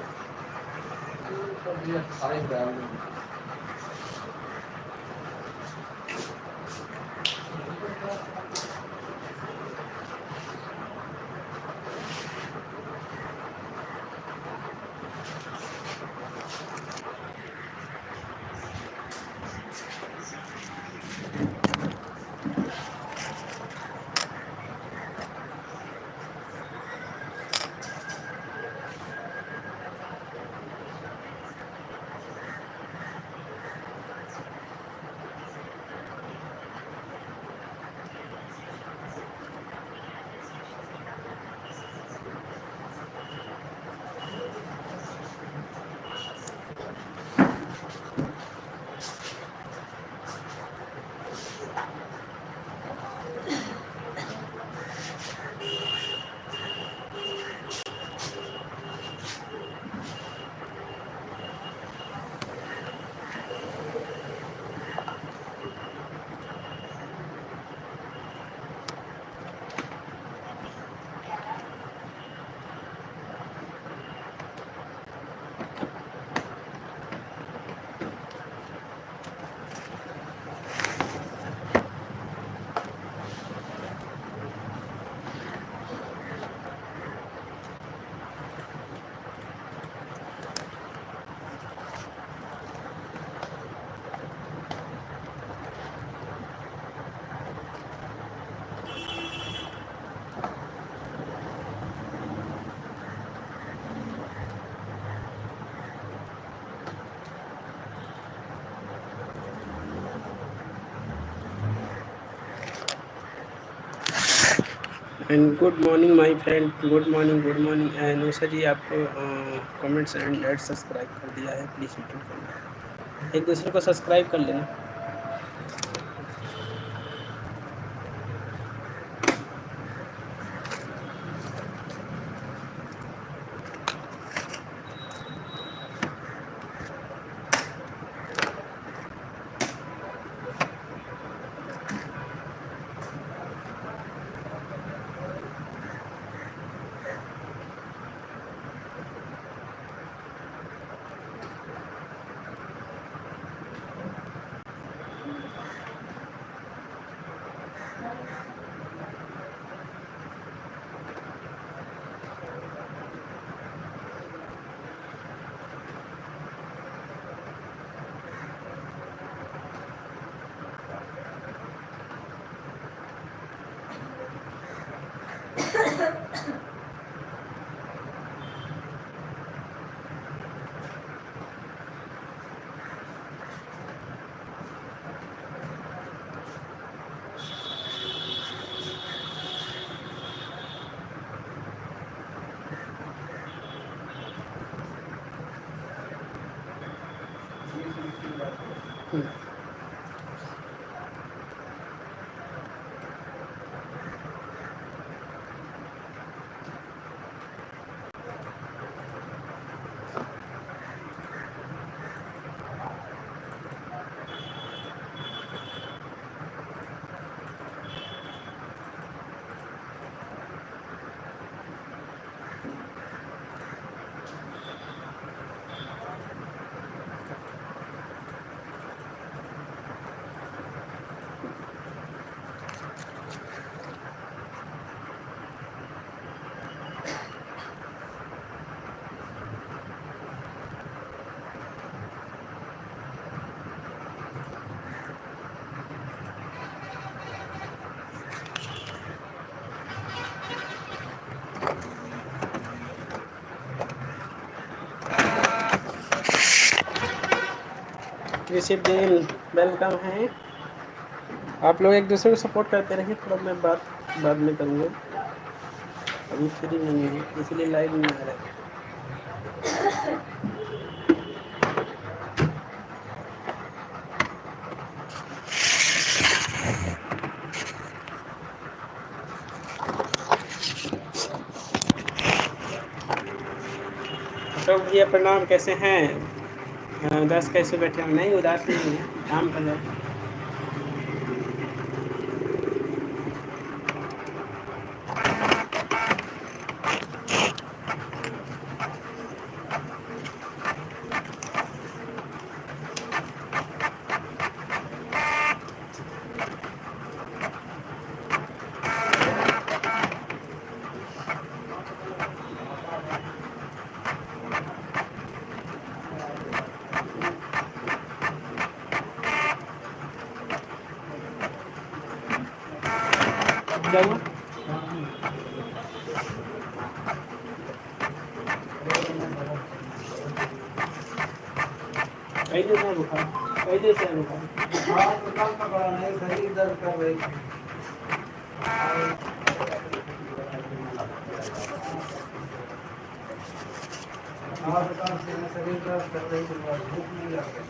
And good morning my friend, good morning, good morning. Nusa ji आपको कमेंट्स एंड एड सब्सक्राइब कर दिया है, प्लीज़ रिटर्न करना, एक दूसरे को सब्सक्राइब कर लेना। ऋषभ जैन वेलकम है। आप लोग एक दूसरे को सपोर्ट करते रहिए, थोड़ा मैं बात बाद में करूँगा, अभी फ्री नहीं है इसलिए लाइव नहीं आ रहा है। अशोक भैया प्रणाम, कैसे हैं? उदास कैसे बैठे हो? नहीं उदास नहीं है, काम कर रहे हैं। क्या हुआ? कैसे से बुखार? कैसे से बुखार? बुखार तो कल पकड़ा नहीं, शरीर दर्द कर रही थी। आज कल से शरीर दर्द कर रही थी, भूख नहीं लग रही।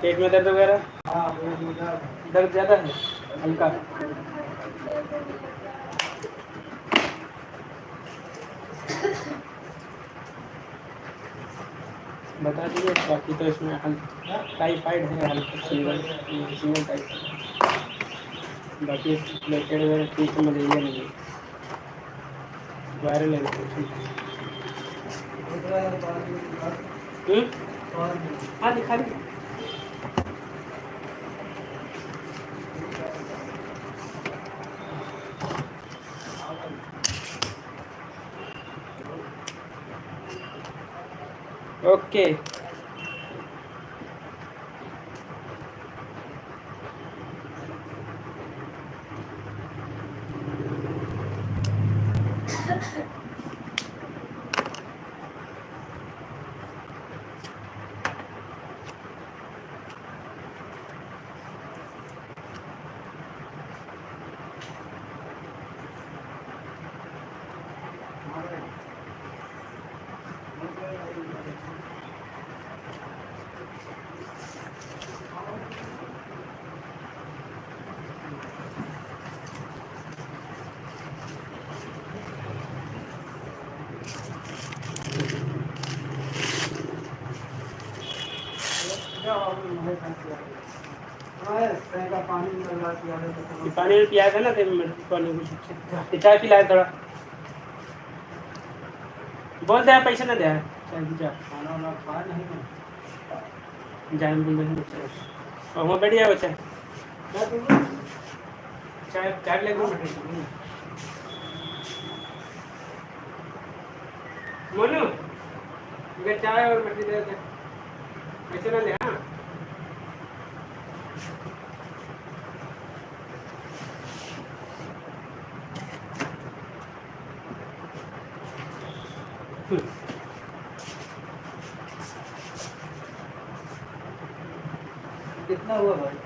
पेट में दर्द वगैरह? हाँ पेट में दर्द। दर्द ज़्यादा है? हल्का? बता दीजिए, बाकी तो इसमें टाइफाइड है, हल्का सिंगल टाइफाइड, बाकी प्लेटेड वगैरह ठीक है, मलेरिया नहीं है, वायरल इन्फेक्शन। हाँ दिखा दी। ओके ये पानी में पिया था ना तो मेरे को नहीं कुछ चाय पिलाया थोड़ा बोल दे पैसे ना दे चाय की चाय खाना वाना खा नहीं ना जाए बोल दे और वहाँ बैठ जाओ चाय क्या तुम चाय चाय ले लो मोनू ये चाय और मट्टी दे दे पैसे ना ले हाँ कितना हुआ भाई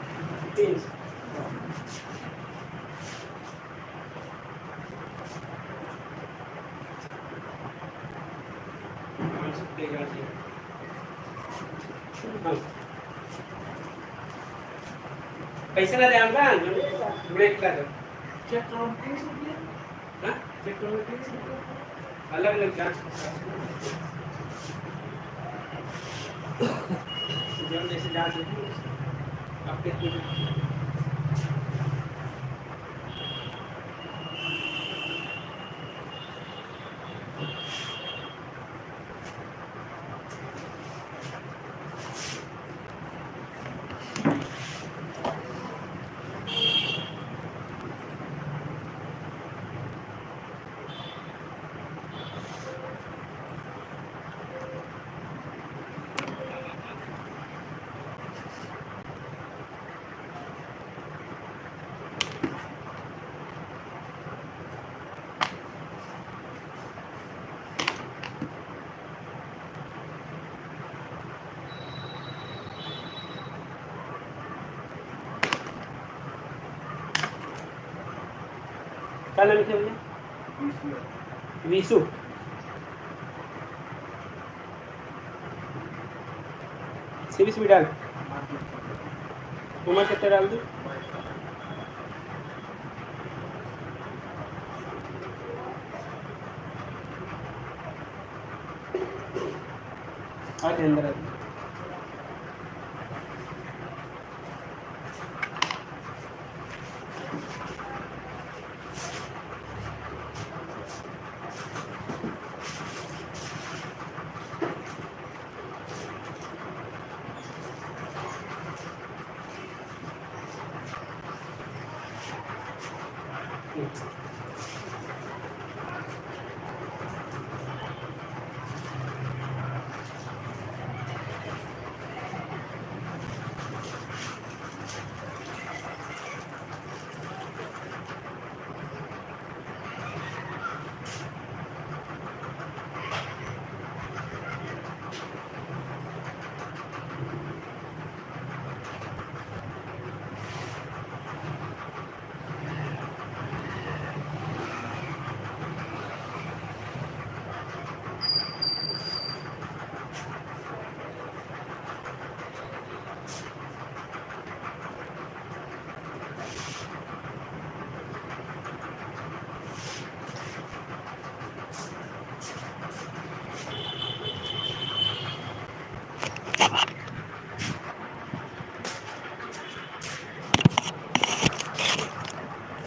300 पैसे ना दे हमका ब्रेक कर दो चेक करो 30 रुपये हाँ चेक करो 30 रुपये अलग अलग जांच जो जैसे जांच होती है आपके क्या नाम लिखे भैया विशु सीबीसी भी डाल उम्र कितना डाल दूँ आज अंदर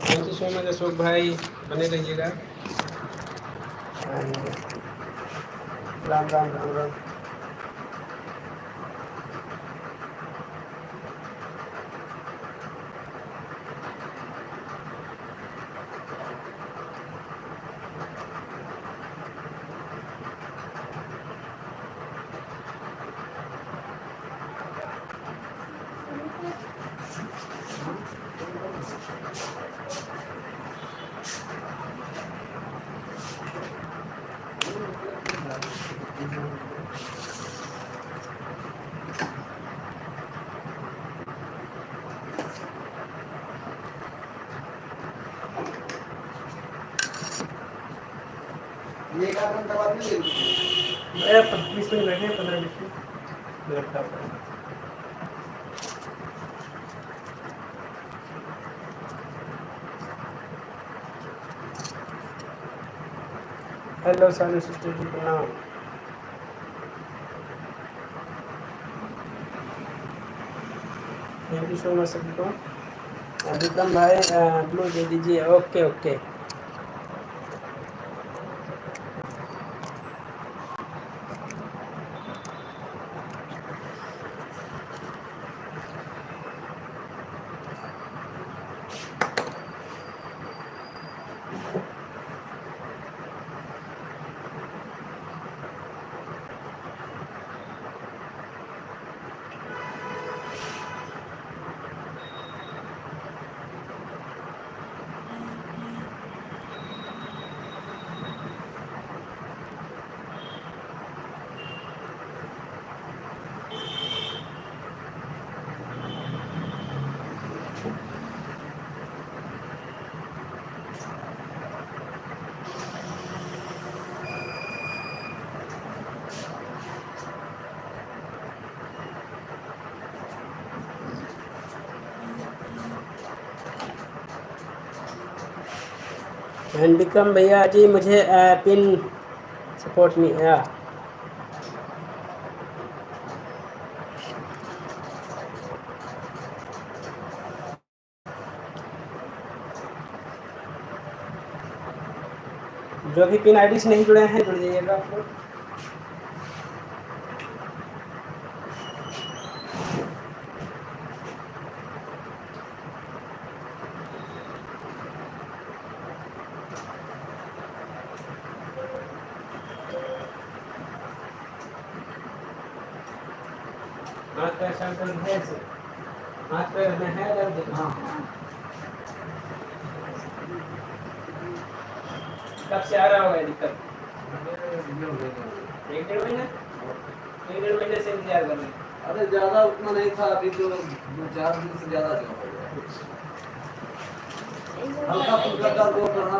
thank you so much Ashok भाई बने रहिएगा राम राम राम राम ये का अपन दवा नहीं ले 20 मिनट बैठे 15-20 मिनट लगता है। हेलो सानू सिस्टर जी प्रणाम। थैंक यू सो मच सभी को। विक्रम भाई ब्लू दे दीजिए। Okay okay. एंड विक्रम भैया जी मुझे पिन सपोर्ट मी या जो भी पिन आईडी से नहीं जुड़े हैं जुड़ जाइएगा आप लोग। हाथ पैर सर दर्द है से हाथ पैर में है दर्द। हाँ कब से आ रहा होगा ये दिक्कत? 1-1.5 महीने से इंतजार कर रहे हैं। अरे ज्यादा उतना नहीं था, अभी तो 2-4 दिन से ज्यादा जमा हो गया। हल्का फुल्का दर्द हो रहा था।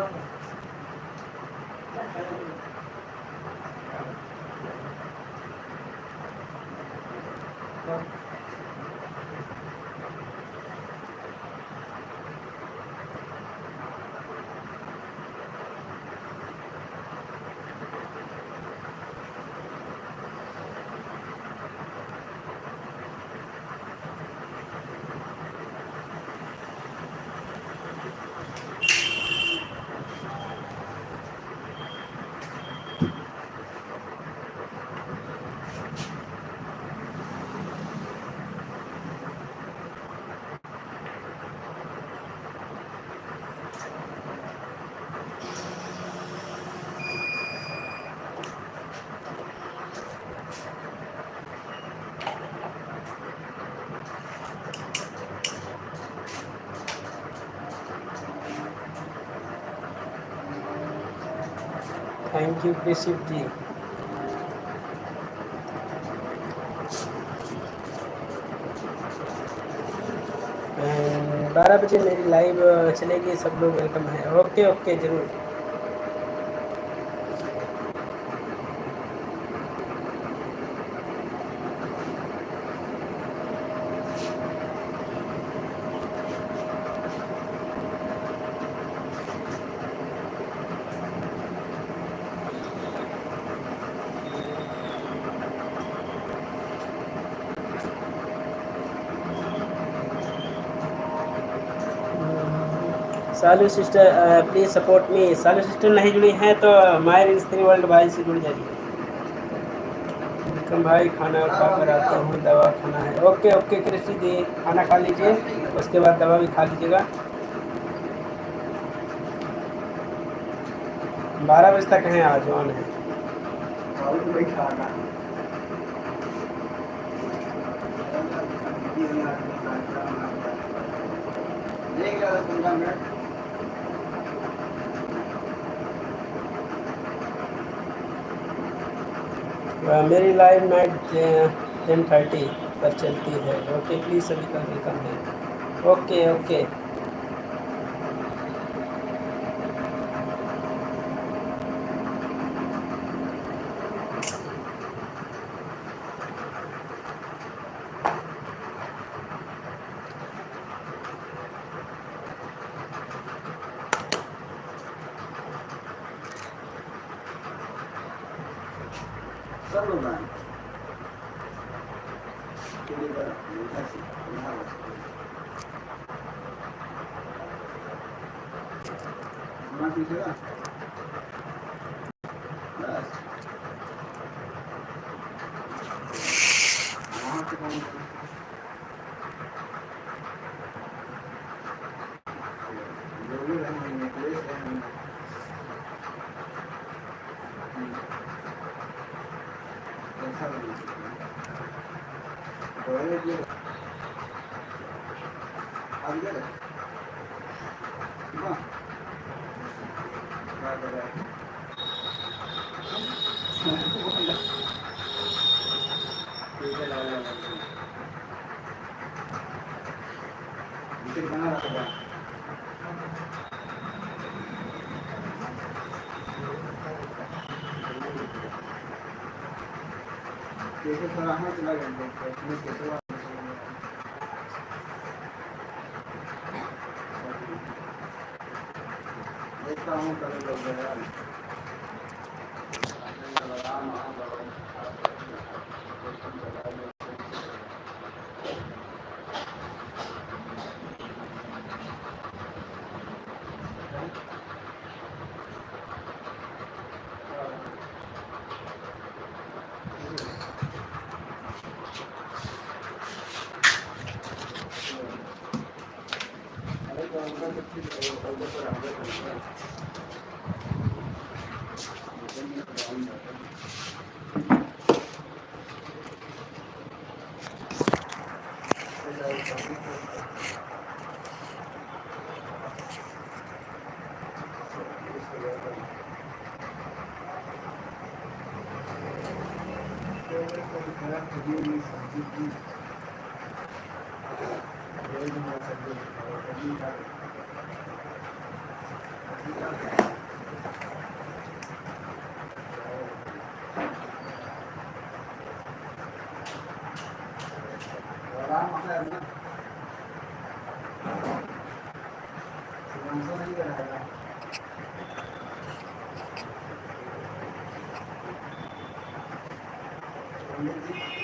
थैंक यू कृषि जी। 12 बजे मेरी लाइव चलेगी, सब लोग वेलकम है। ओके ओके जरूर। Salu sister please support me. Salu sister नहीं जुड़ी हैं तो मायर इंस्त्री वर्ल्ड भाई से जुड़ जाइए। विक्रम भाई खाना खा कर आता हूँ, दवा खाना है। ओके ओके कृषि जी, खाना खा लीजिए उसके बाद दवा भी खा लीजिएगा। 12 बजे तक हैं, आज ऑन है। मेरी लाइव नाइट 10:30 पर चलती है। ओके प्लीज़ सभी का वेलकम है। ओके ओके चालू होता केली बरं मोठाची 10 वर्ष पुन्हा तिथे का बस वहाँ से कौन जो भी रहे नेकलेस है ऐसा लगे बड़े जो अब गया हाँ क्या कर रहा है ठीक है लगा बना रहा था जैसे थोड़ा हाथ चला गया इसमें कैसे देखता हूँ कभी लोग नहीं